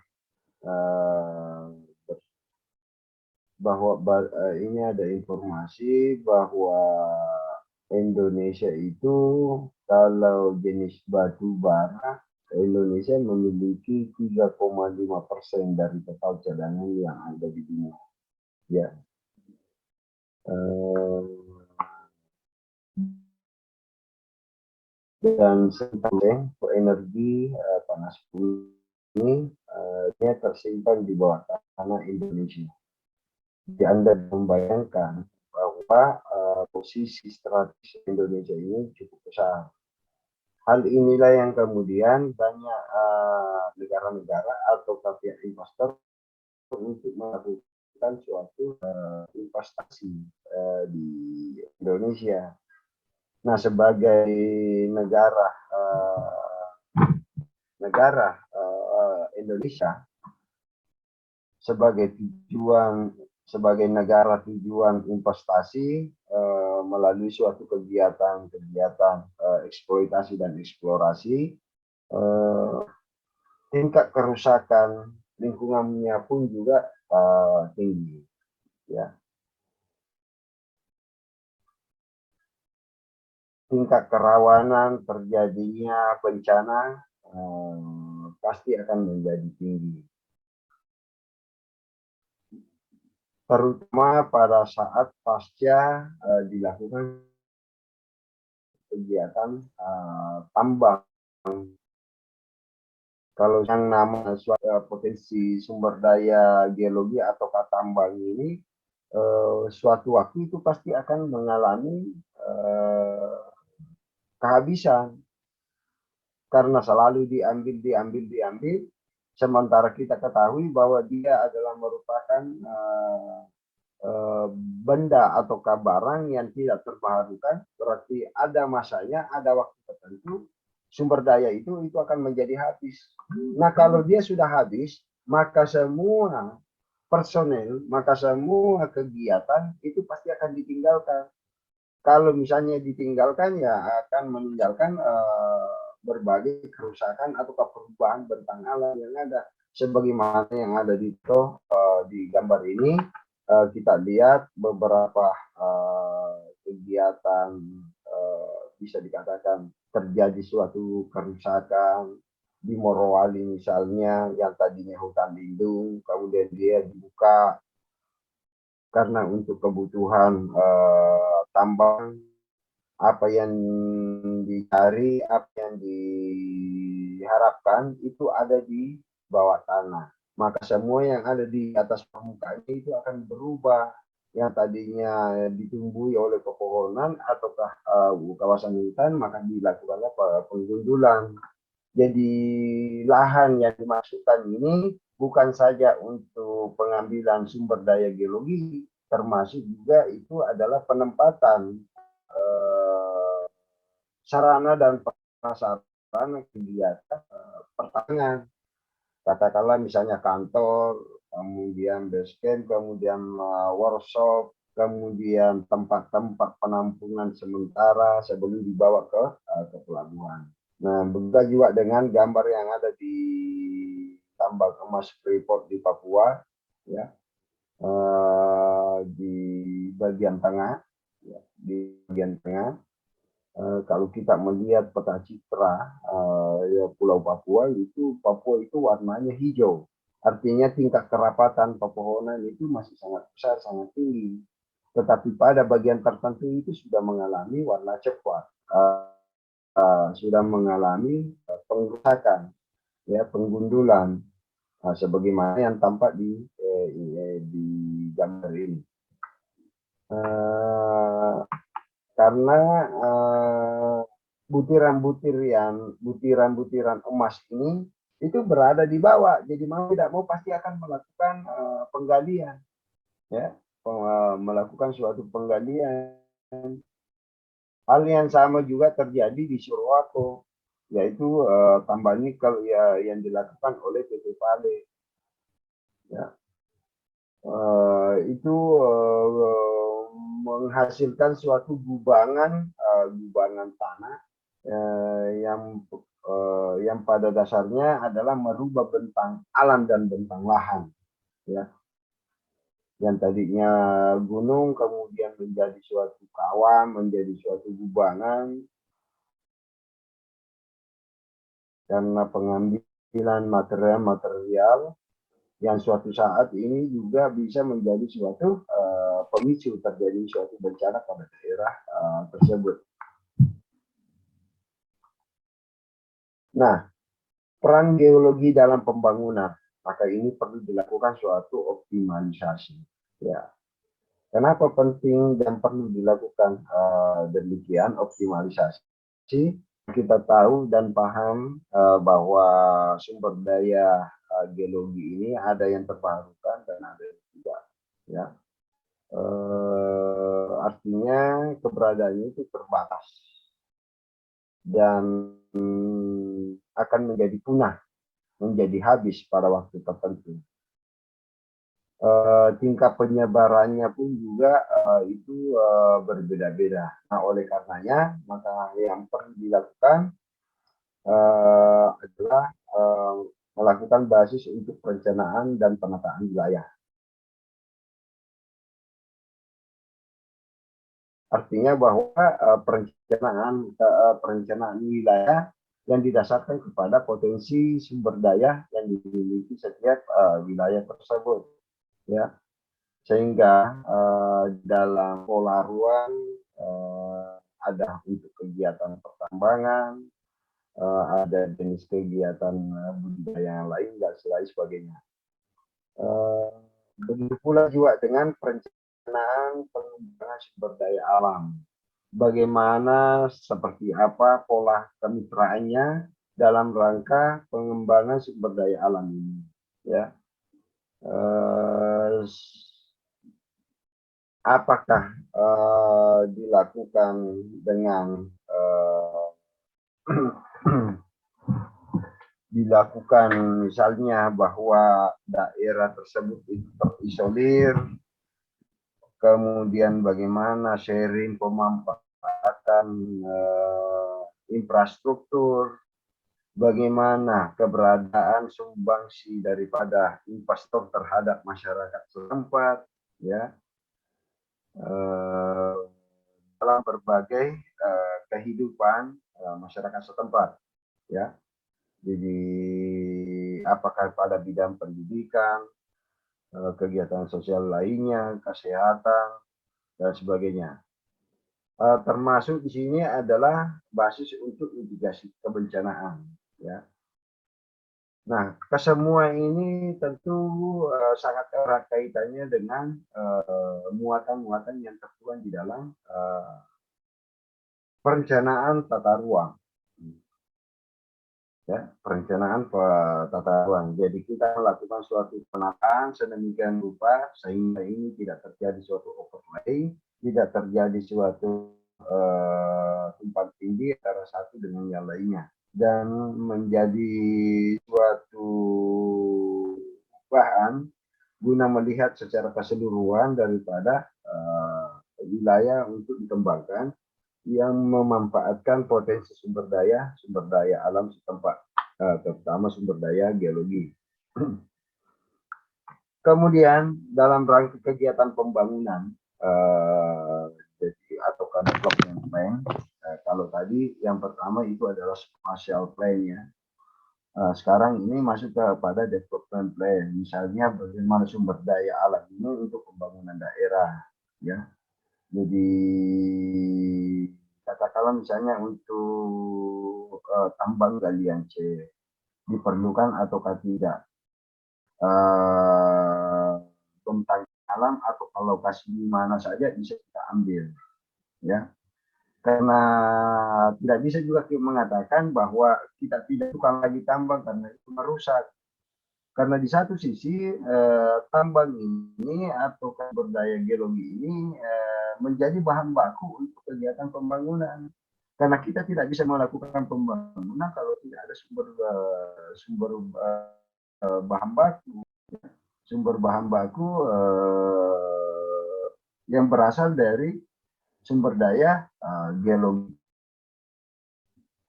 ini ada informasi bahwa Indonesia itu kalau jenis batu bara, Indonesia memiliki 3,5% dari total cadangan yang ada di dunia. Ya. Dan sebenarnya energi panas bumi ini dia tersimpan di bawah tanah Indonesia. Jadi Anda membayangkan bahwa posisi strategis Indonesia ini cukup besar. Hal inilah yang kemudian banyak negara-negara atau pihak investor untuk melakukan suatu investasi di Indonesia. Nah, sebagai negara Indonesia sebagai negara tujuan investasi melalui suatu kegiatan eksploitasi dan eksplorasi, tingkat kerusakan lingkungannya pun juga tinggi, ya. Tingkat kerawanan terjadinya bencana pasti akan menjadi tinggi, terutama pada saat pasca dilakukan kegiatan tambang. Kalau yang nama potensi sumber daya geologi atau tambang ini suatu waktu itu pasti akan mengalami kehabisan karena selalu diambil, sementara kita ketahui bahwa dia adalah merupakan benda atau barang yang tidak terbarukan, berarti ada masanya, ada waktu tertentu sumber daya itu akan menjadi habis. Nah, kalau dia sudah habis, maka semua personel, maka semua kegiatan itu pasti akan ditinggalkan. Kalau misalnya ditinggalkan, ya akan meninggalkan berbagai kerusakan atau perubahan bentang alam yang ada. Sebagaimana yang ada di gambar ini, kita lihat beberapa kegiatan bisa dikatakan terjadi suatu kerusakan di Morowali misalnya, yang tadinya hutan lindung, kemudian dia dibuka karena untuk kebutuhan tambang. Apa yang dicari, apa yang diharapkan itu ada di bawah tanah. Maka semua yang ada di atas permukaan itu akan berubah. Yang tadinya ditumbuhi oleh pepohonan ataukah kawasan hutan, maka dilakukanlah penggundulan. Jadi lahan yang dimasukkan ini bukan saja untuk pengambilan sumber daya geologi, termasuk juga itu adalah penempatan sarana dan prasarana kegiatan pertanian. Katakanlah misalnya kantor, kemudian base camp, kemudian workshop, kemudian tempat-tempat penampungan sementara sebelum dibawa ke pelabuhan. Nah, begitu juga dengan gambar yang ada di tambang emas Freeport di Papua, ya, di bagian tengah, ya, di bagian tengah. Kalau kita melihat peta citra ya Pulau Papua itu warnanya hijau. Artinya tingkat kerapatan pepohonan itu masih sangat besar, sangat tinggi. Tetapi pada bagian tertentu itu sudah mengalami warna coklat, sudah mengalami pengrusakan, ya, penggundulan, sebagaimana yang tampak di gambar ini. Karena butiran emas ini itu berada di bawah, jadi mau tidak mau pasti akan melakukan penggalian, ya, melakukan suatu penggalian. Hal yang sama juga terjadi di Surwato, yaitu tambang nikel ya yang dilakukan oleh PT Vale, ya. Itu menghasilkan suatu gubangan tanah yang pada dasarnya adalah merubah bentang alam dan bentang lahan, ya, yang tadinya gunung kemudian menjadi suatu kawah, menjadi suatu gubangan karena pengambilan material yang suatu saat ini juga bisa menjadi suatu pemicu terjadi suatu bencana pada daerah tersebut. Nah, peran geologi dalam pembangunan, maka ini perlu dilakukan suatu optimalisasi. Ya, kenapa penting dan perlu dilakukan demikian optimalisasi? Kita tahu dan paham bahwa sumber daya geologi ini ada yang terbarukan dan ada yang tidak. Ya, artinya keberadaannya itu terbatas. dan akan menjadi punah, menjadi habis pada waktu tertentu. Tingkat penyebarannya pun juga itu berbeda-beda. Nah, oleh karenanya, maka yang perlu dilakukan adalah melakukan basis untuk perencanaan dan penataan wilayah. Artinya bahwa perencanaan wilayah yang didasarkan kepada potensi sumber daya yang dimiliki setiap wilayah tersebut, ya, sehingga dalam pola ruang ada untuk kegiatan pertambangan, ada jenis kegiatan budidaya yang lain dan sebagainya. Begitu pula juga dengan perencanaan pengembangan sumber daya alam. Bagaimana, seperti apa pola kemitraannya dalam rangka pengembangan sumber daya alam ini, ya. Apakah dilakukan dengan dilakukan misalnya bahwa daerah tersebut itu terisolir, kemudian bagaimana sharing pemanfaatan infrastruktur, bagaimana keberadaan sumbangsi daripada investor terhadap masyarakat setempat, ya, dalam berbagai kehidupan masyarakat setempat, ya. Jadi apakah pada bidang pendidikan, kegiatan sosial lainnya, kesehatan, dan sebagainya. Termasuk di sini adalah basis untuk mitigasi kebencanaan, ya. Nah, kesemua ini tentu sangat erat kaitannya dengan muatan-muatan yang tertuang di dalam perencanaan tata ruang. Ya, perencanaan tata ruang. Jadi kita melakukan suatu penataan sedemikian rupa sehingga ini tidak terjadi suatu overlay, tidak terjadi suatu tumpang tindih antara satu dengan yang lainnya, dan menjadi suatu bahan guna melihat secara keseluruhan daripada wilayah untuk dikembangkan yang memanfaatkan potensi sumber daya alam setempat, terutama sumber daya geologi. Kemudian dalam rangka kegiatan pembangunan atau development plan, kalau tadi yang pertama itu adalah spatial plan, ya. Sekarang ini masuk kepada development plan, misalnya bagaimana sumber daya alam ini untuk pembangunan daerah, ya. Jadi katakanlah misalnya untuk tambang galian C diperlukan ataukah tidak, tentang alam atau lokasi di mana saja bisa kita ambil, ya. Karena tidak bisa juga mengatakan bahwa kita tidak suka lagi tambang karena itu merusak. Karena di satu sisi tambang ini atau sumber daya geologi ini menjadi bahan baku untuk kegiatan pembangunan. Karena kita tidak bisa melakukan pembangunan kalau tidak ada sumber bahan baku, sumber bahan baku yang berasal dari sumber daya geologi.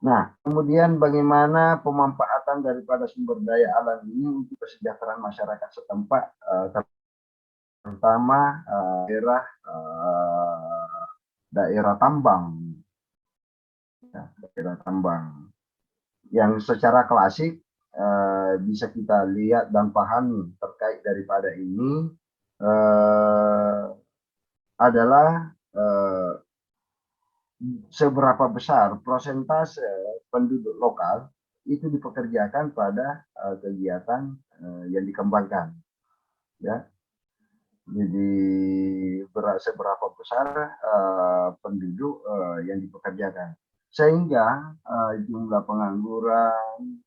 Nah, kemudian bagaimana pemanfaatan daripada sumber daya alam ini untuk kesejahteraan masyarakat setempat, terutama daerah tambang, ya, daerah tambang yang secara klasik bisa kita lihat dan pahami terkait daripada ini adalah seberapa besar persentase penduduk lokal itu dipekerjakan pada kegiatan yang dikembangkan, ya. Jadi seberapa besar penduduk yang dipekerjakan, sehingga jumlah pengangguran,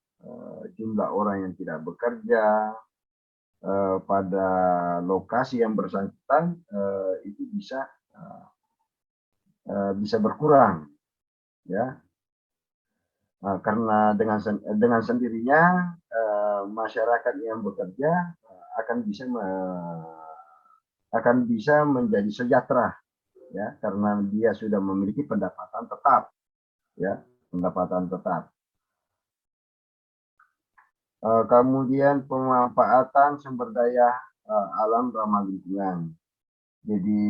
jumlah orang yang tidak bekerja pada lokasi yang bersangkutan itu bisa berkurang, ya. Karena dengan sendirinya masyarakat yang bekerja akan bisa menjadi sejahtera, ya, karena dia sudah memiliki pendapatan tetap, ya, pendapatan tetap. Kemudian pemanfaatan sumber daya alam ramah lingkungan. Jadi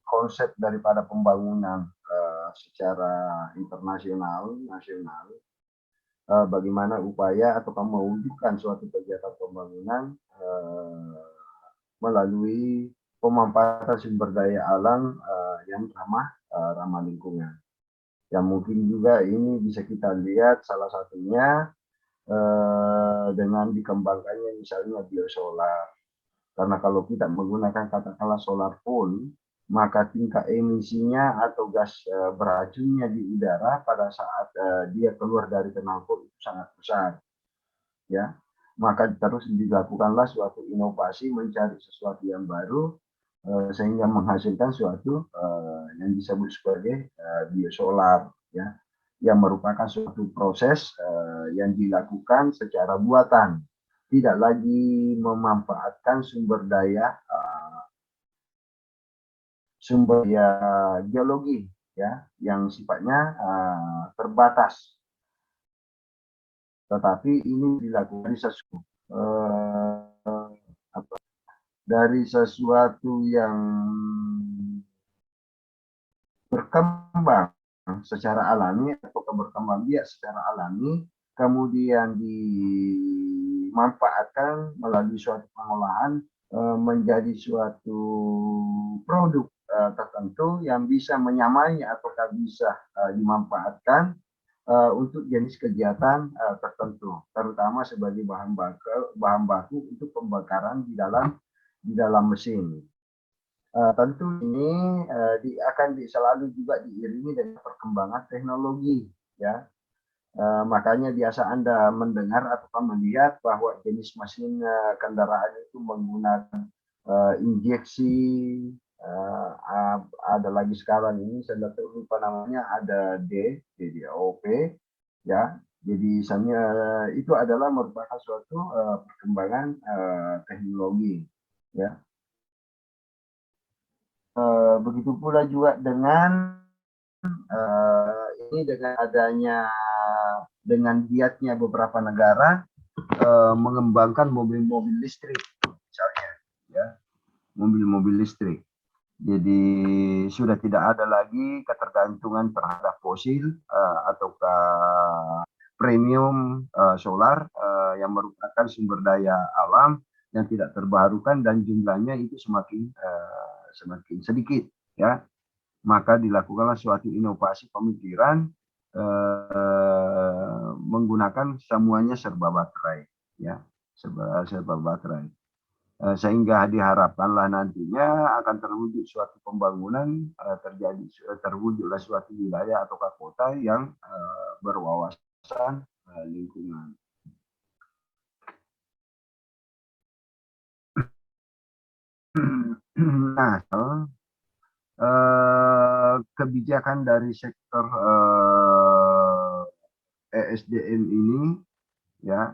konsep daripada pembangunan secara internasional, nasional, bagaimana upaya atau mewujudkan suatu kegiatan pembangunan melalui pemanfaatan sumber daya alam yang ramah lingkungan. Yang mungkin juga ini bisa kita lihat salah satunya dengan dikembangkannya misalnya biosolar. Karena kalau kita menggunakan katakanlah solar pun, maka tingkat emisinya atau gas beracunnya di udara pada saat dia keluar dari knalpot itu sangat besar, ya. Maka terus dilakukanlah suatu inovasi mencari sesuatu yang baru sehingga menghasilkan suatu yang disebut sebagai biosolar, ya, yang merupakan suatu proses yang dilakukan secara buatan, tidak lagi memanfaatkan sumber daya geologi, ya, yang sifatnya terbatas, tetapi ini dilakukan dari sesuatu yang berkembang secara alami atau berkembang biak secara alami, kemudian dimanfaatkan melalui suatu pengolahan menjadi suatu produk tertentu yang bisa menyamai ataukah bisa dimanfaatkan untuk jenis kegiatan tertentu, terutama sebagai bahan baku untuk pembakaran di dalam mesin. Tentu ini akan selalu juga diiringi dengan perkembangan teknologi, ya. Makanya biasa Anda mendengar atau melihat bahwa jenis mesin kendaraan itu menggunakan injeksi, ada lagi sekarang ini saya lupa namanya, ada DOP, ya. Jadi misalnya itu adalah merupakan suatu perkembangan teknologi, ya. Begitu pula juga dengan ini dengan giatnya beberapa negara mengembangkan mobil-mobil listrik, misalnya, ya, mobil-mobil listrik. Jadi sudah tidak ada lagi ketergantungan terhadap fosil ataukah premium solar yang merupakan sumber daya alam yang tidak terbarukan dan jumlahnya itu semakin sedikit, ya. Maka dilakukanlah suatu inovasi pemikiran menggunakan semuanya serba baterai, ya, serba baterai. Sehingga diharapkanlah nantinya akan terwujud suatu pembangunan, terwujudlah suatu wilayah atau kota yang berwawasan lingkungan. Nah, kebijakan dari sektor ESDM ini, ya,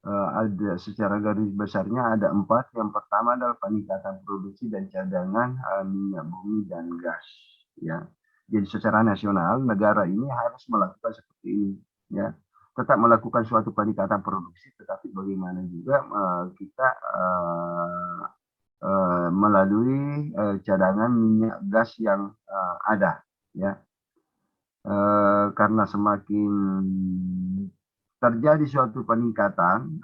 ada secara garis besarnya ada 4. Yang pertama adalah peningkatan produksi dan cadangan minyak bumi dan gas, ya. Jadi secara nasional negara ini harus melakukan seperti ini, ya. Tetap melakukan suatu peningkatan produksi, tetapi bagaimana juga kita melalui cadangan minyak gas yang ada, ya. Karena semakin terjadi suatu peningkatan,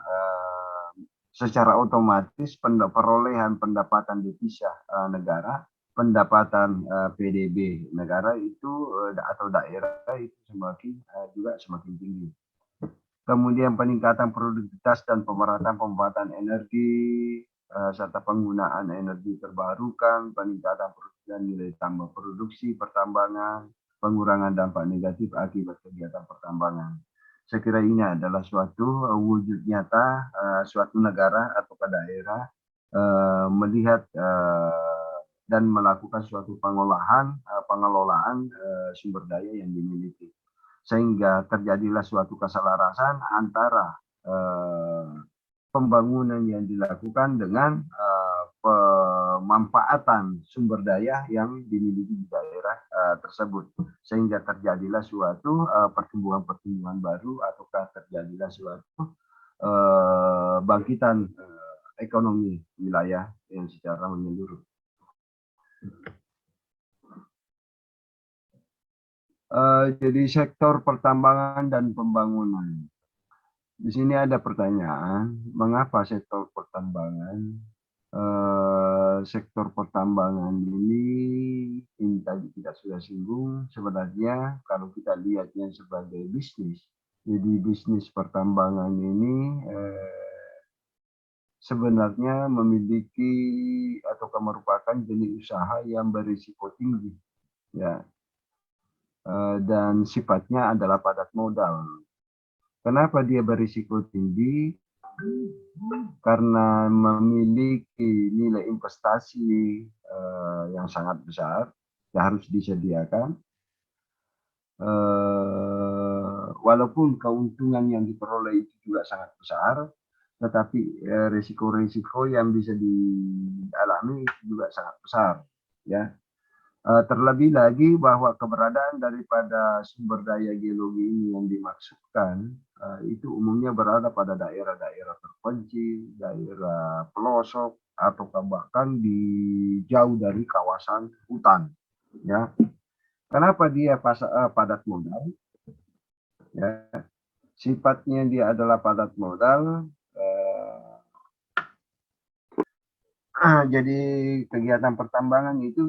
secara otomatis perolehan pendapatan devisa negara, pendapatan PDB negara itu atau daerah itu juga semakin tinggi. Kemudian peningkatan produktivitas dan pemerataan energi serta penggunaan energi terbarukan, peningkatan produksi dan nilai tambah produksi pertambangan, pengurangan dampak negatif akibat kegiatan pertambangan. Saya kira ini adalah suatu wujud nyata suatu negara atau daerah melihat dan melakukan suatu pengelolaan sumber daya yang dimiliki. sehingga terjadilah suatu keselarasan antara pembangunan yang dilakukan dengan pemanfaatan sumber daya yang dimiliki di daerah tersebut, sehingga terjadilah suatu pertumbuhan-pertumbuhan baru ataukah terjadilah suatu bangkitan ekonomi wilayah yang secara menyeluruh. Jadi sektor pertambangan dan pembangunan. Di sini ada pertanyaan, mengapa sektor pertambangan? Sektor pertambangan ini tadi kita sudah singgung, sebenarnya kalau kita lihatnya sebagai bisnis, jadi bisnis pertambangan ini sebenarnya memiliki atau merupakan jenis usaha yang berisiko tinggi, ya, dan sifatnya adalah padat modal. Kenapa dia berisiko tinggi? Karena memiliki nilai investasi yang sangat besar, yang harus disediakan. Walaupun keuntungan yang diperoleh itu juga sangat besar, tetapi risiko-risiko yang bisa dialami itu juga sangat besar, ya. Terlebih lagi bahwa keberadaan daripada sumber daya geologi ini yang dimaksudkan itu umumnya berada pada daerah-daerah terpencil, daerah pelosok, atau bahkan di jauh dari kawasan hutan. Ya, kenapa dia padat modal? Ya, sifatnya dia adalah padat modal. Jadi kegiatan pertambangan itu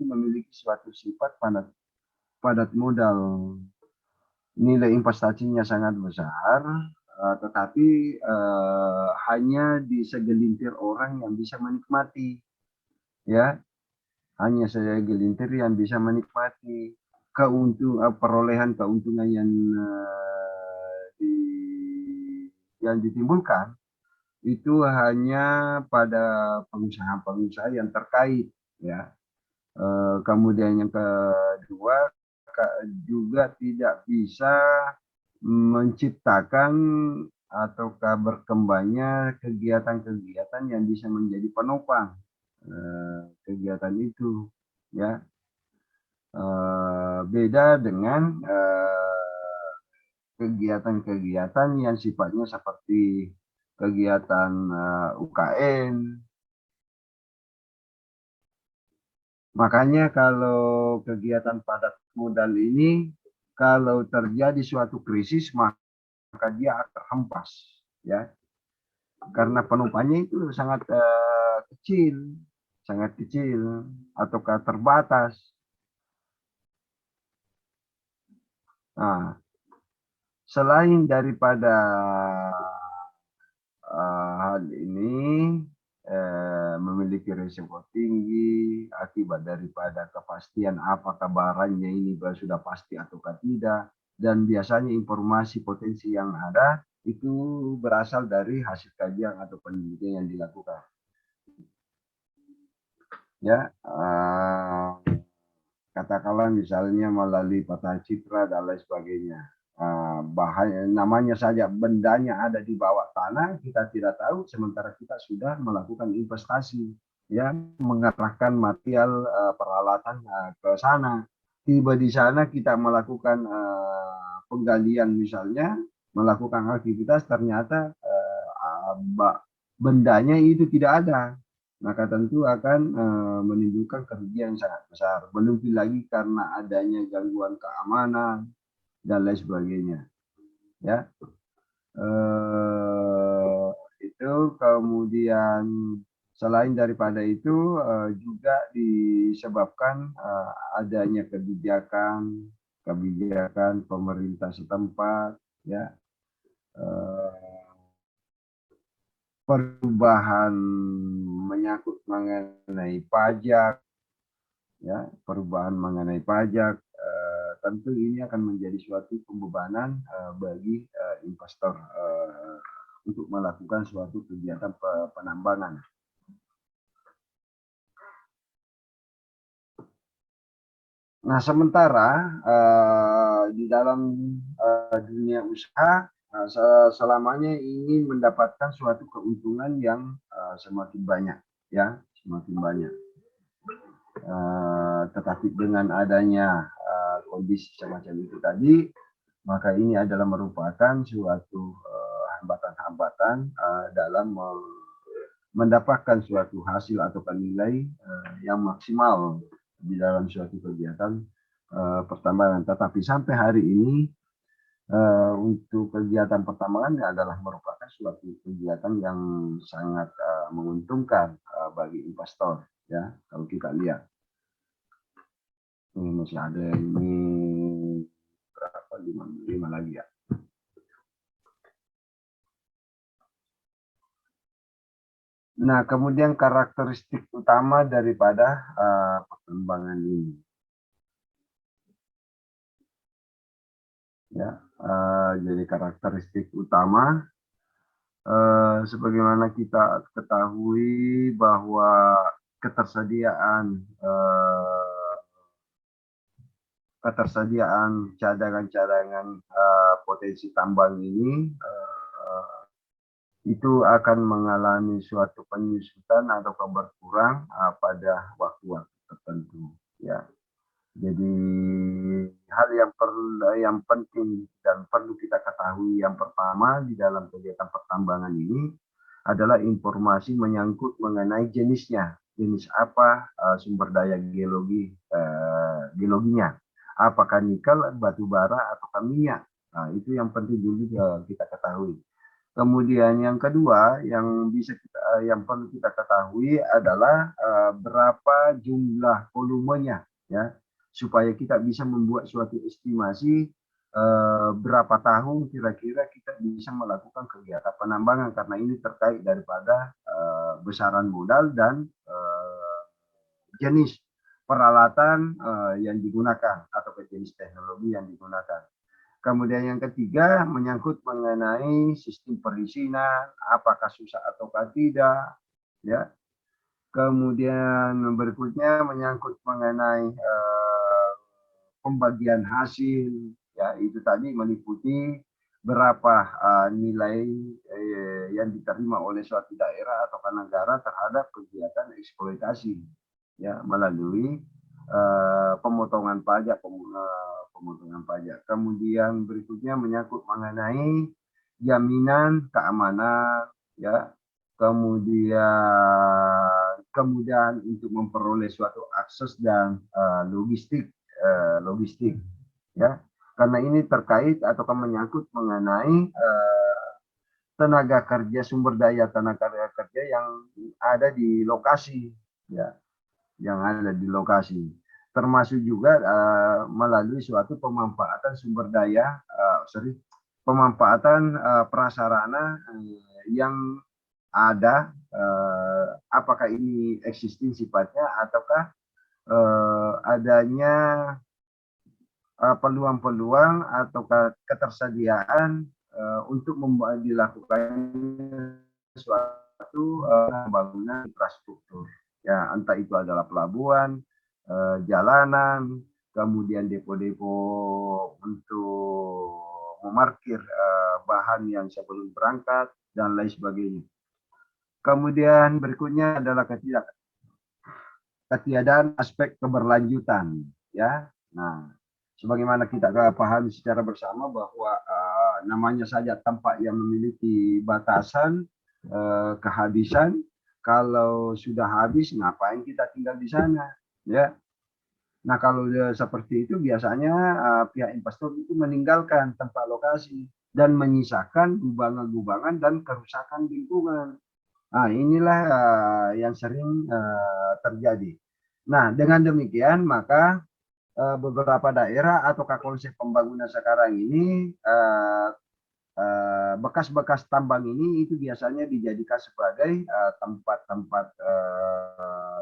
memiliki suatu sifat padat modal, nilai investasinya sangat besar, tetapi hanya di segelintir orang yang bisa menikmati, ya, hanya segelintir yang bisa menikmati perolehan keuntungan yang ditimbulkan itu hanya pada pengusaha-pengusaha yang terkait, ya. Kemudian yang kedua, juga tidak bisa menciptakan ataukah berkembangnya kegiatan-kegiatan yang bisa menjadi penopang kegiatan itu, ya. Beda dengan kegiatan-kegiatan yang sifatnya seperti kegiatan UKM. Makanya kalau kegiatan padat modal ini, kalau terjadi suatu krisis, maka dia akan terhempas, ya, karena penumpangnya itu sangat kecil ataukah terbatas. Nah, selain daripada hal ini memiliki risiko tinggi akibat daripada kepastian apakah barangnya ini sudah pasti ataukah tidak, dan biasanya informasi potensi yang ada itu berasal dari hasil kajian atau penelitian yang dilakukan, ya. Katakanlah misalnya melalui peta citra dan lain sebagainya. Bahaya namanya saja bendanya ada di bawah tanah, kita tidak tahu, sementara kita sudah melakukan investasi, ya, mengerahkan material peralatan ke sana. Tiba di sana kita melakukan penggalian, misalnya melakukan aktivitas, ternyata bendanya itu tidak ada, maka tentu akan menimbulkan kerugian yang sangat besar. Belum lagi karena adanya gangguan keamanan dan lain sebagainya, ya. Itu kemudian selain daripada itu juga disebabkan adanya kebijakan pemerintah setempat, ya, perubahan menyangkut mengenai pajak, ya, perubahan mengenai pajak, tentu ini akan menjadi suatu pembebanan bagi investor untuk melakukan suatu kegiatan penambangan. Nah, sementara di dalam dunia usaha selamanya ingin mendapatkan suatu keuntungan yang semakin banyak, ya, semakin banyak. Tetapi dengan adanya kondisi semacam itu tadi, maka ini adalah merupakan suatu hambatan-hambatan dalam mendapatkan suatu hasil atau nilai yang maksimal di dalam suatu kegiatan pertambangan. Tetapi sampai hari ini untuk kegiatan pertambangan adalah merupakan suatu kegiatan yang sangat menguntungkan bagi investor, ya, kalau kita lihat. Ini masih ada ini berapa, lima lagi ya. Nah, kemudian karakteristik utama daripada pertambangan ini, ya, jadi karakteristik utama sebagaimana kita ketahui bahwa ketersediaan cadangan-cadangan potensi tambang ini itu akan mengalami suatu penyusutan atau berkurang pada waktu-waktu tertentu, ya. Jadi hal yang penting dan perlu kita ketahui yang pertama di dalam kegiatan pertambangan ini adalah informasi menyangkut mengenai jenisnya, jenis apa sumber daya geologinya, apakah nikel, batu bara, atau minyak. Nah, itu yang penting dulu kita ketahui. Kemudian yang kedua yang perlu kita ketahui adalah berapa jumlah volumenya, ya, supaya kita bisa membuat suatu estimasi berapa tahun kira-kira kita bisa melakukan kegiatan penambangan, karena ini terkait daripada besaran modal dan jenis peralatan yang digunakan atau jenis teknologi yang digunakan. Kemudian yang ketiga menyangkut mengenai sistem perizinan, apakah susah ataukah tidak, ya. Kemudian berikutnya menyangkut mengenai pembagian hasil, ya, itu tadi meliputi berapa nilai yang diterima oleh suatu daerah atau negara terhadap kegiatan eksploitasi, ya, melalui pemotongan pajak, pemotongan pajak. Kemudian berikutnya menyangkut mengenai jaminan keamanan, ya, kemudian untuk memperoleh suatu akses dan logistik, ya, karena ini terkait atau menyangkut mengenai tenaga kerja, sumber daya tenaga kerja yang ada di lokasi, ya, yang ada di lokasi, termasuk juga melalui suatu pemanfaatan sumber daya, pemanfaatan prasarana yang ada, apakah ini existing sifatnya ataukah adanya peluang-peluang atau ketersediaan untuk dilakukan suatu pembangunan infrastruktur, ya, entah itu adalah pelabuhan, jalanan, kemudian depo-depo untuk memarkir bahan yang sebelum berangkat dan lain sebagainya. Kemudian berikutnya adalah ketiadaan aspek keberlanjutan, ya. Nah, sebagaimana kita pahami secara bersama bahwa namanya saja tempat yang memiliki batasan kehabisan, kalau sudah habis ngapain kita tinggal di sana, ya. Nah, kalau seperti itu biasanya pihak investor itu meninggalkan tempat lokasi dan menyisakan gubangan-gubangan dan kerusakan lingkungan. Nah, inilah yang sering terjadi. Nah, dengan demikian maka beberapa daerah atau konsep pembangunan sekarang ini bekas-bekas tambang ini itu biasanya dijadikan sebagai tempat-tempat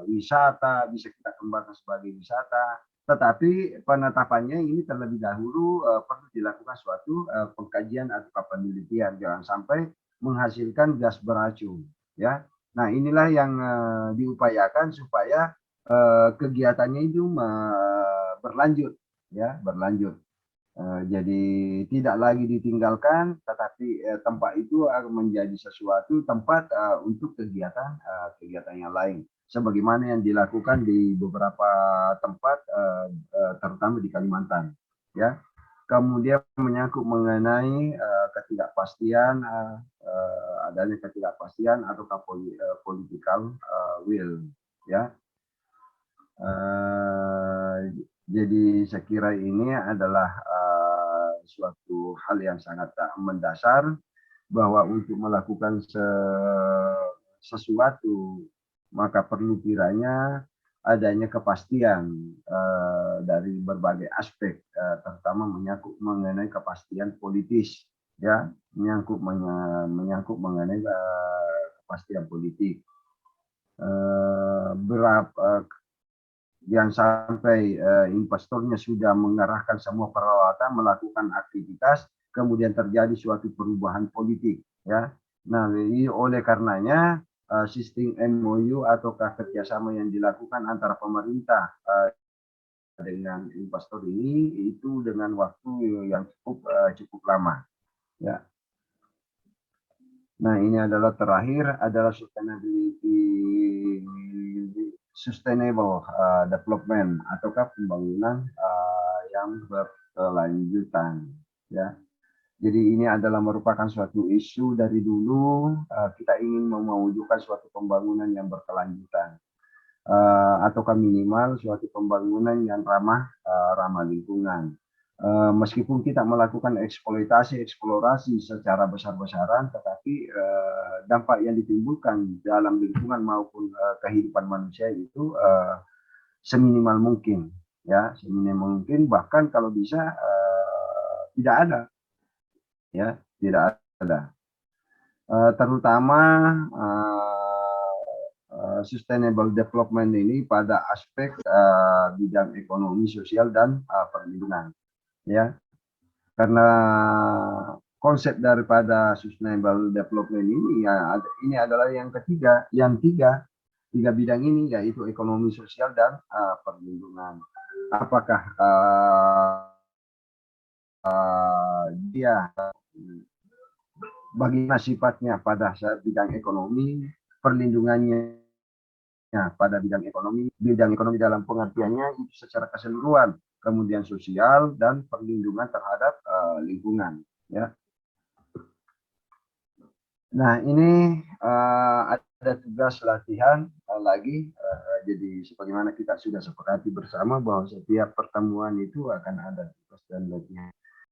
wisata, bisa kita kembangkan sebagai wisata. Tetapi penetapannya ini terlebih dahulu perlu dilakukan suatu pengkajian atau penelitian, jangan sampai menghasilkan gas beracun, ya. Nah, inilah yang diupayakan supaya kegiatannya itu berlanjut, ya, berlanjut. Jadi tidak lagi ditinggalkan, tetapi tempat itu akan menjadi sesuatu tempat untuk kegiatan yang lain, sebagaimana yang dilakukan di beberapa tempat, terutama di Kalimantan, ya. Kemudian menyangkut mengenai ketidakpastian, adanya ketidakpastian ataukah political will, ya. Jadi saya kira ini adalah suatu hal yang sangat mendasar, bahwa untuk melakukan sesuatu maka perlu kiranya adanya kepastian dari berbagai aspek, terutama menyangkut mengenai kepastian politis, ya, menyangkut mengenai kepastian politik. Berapa yang sampai investornya sudah mengerahkan semua peralatan, melakukan aktivitas, kemudian terjadi suatu perubahan politik, ya. Nah, ini oleh karenanya sistem MOU ataukah kerjasama yang dilakukan antara pemerintah dengan investor ini itu dengan waktu yang cukup lama, ya. Nah, ini adalah terakhir adalah sustainable development ataukah pembangunan yang berkelanjutan, ya. Jadi ini adalah merupakan suatu isu dari dulu, kita ingin mewujudkan suatu pembangunan yang berkelanjutan, ataukah minimal suatu pembangunan yang ramah lingkungan. Meskipun kita melakukan eksplorasi secara besar-besaran, tetapi dampak yang ditimbulkan dalam lingkungan maupun kehidupan manusia itu seminimal mungkin, ya, seminimal mungkin, bahkan kalau bisa tidak ada, ya, tidak ada. Terutama sustainable development ini pada aspek bidang ekonomi, sosial, dan perlindungan, ya. Karena konsep daripada sustainable development ini, ya, ini adalah yang ketiga, tiga bidang ini, yaitu ekonomi, sosial, dan perlindungan. Apakah dia bagaimana sifatnya pada bidang ekonomi, perlindungannya pada bidang ekonomi dalam pengertiannya itu secara keseluruhan, kemudian sosial dan perlindungan terhadap lingkungan, ya. Nah, ini ada tugas latihan lagi, jadi sebagaimana kita sudah sepakati bersama bahwa setiap pertemuan itu akan ada tugas dan latihan.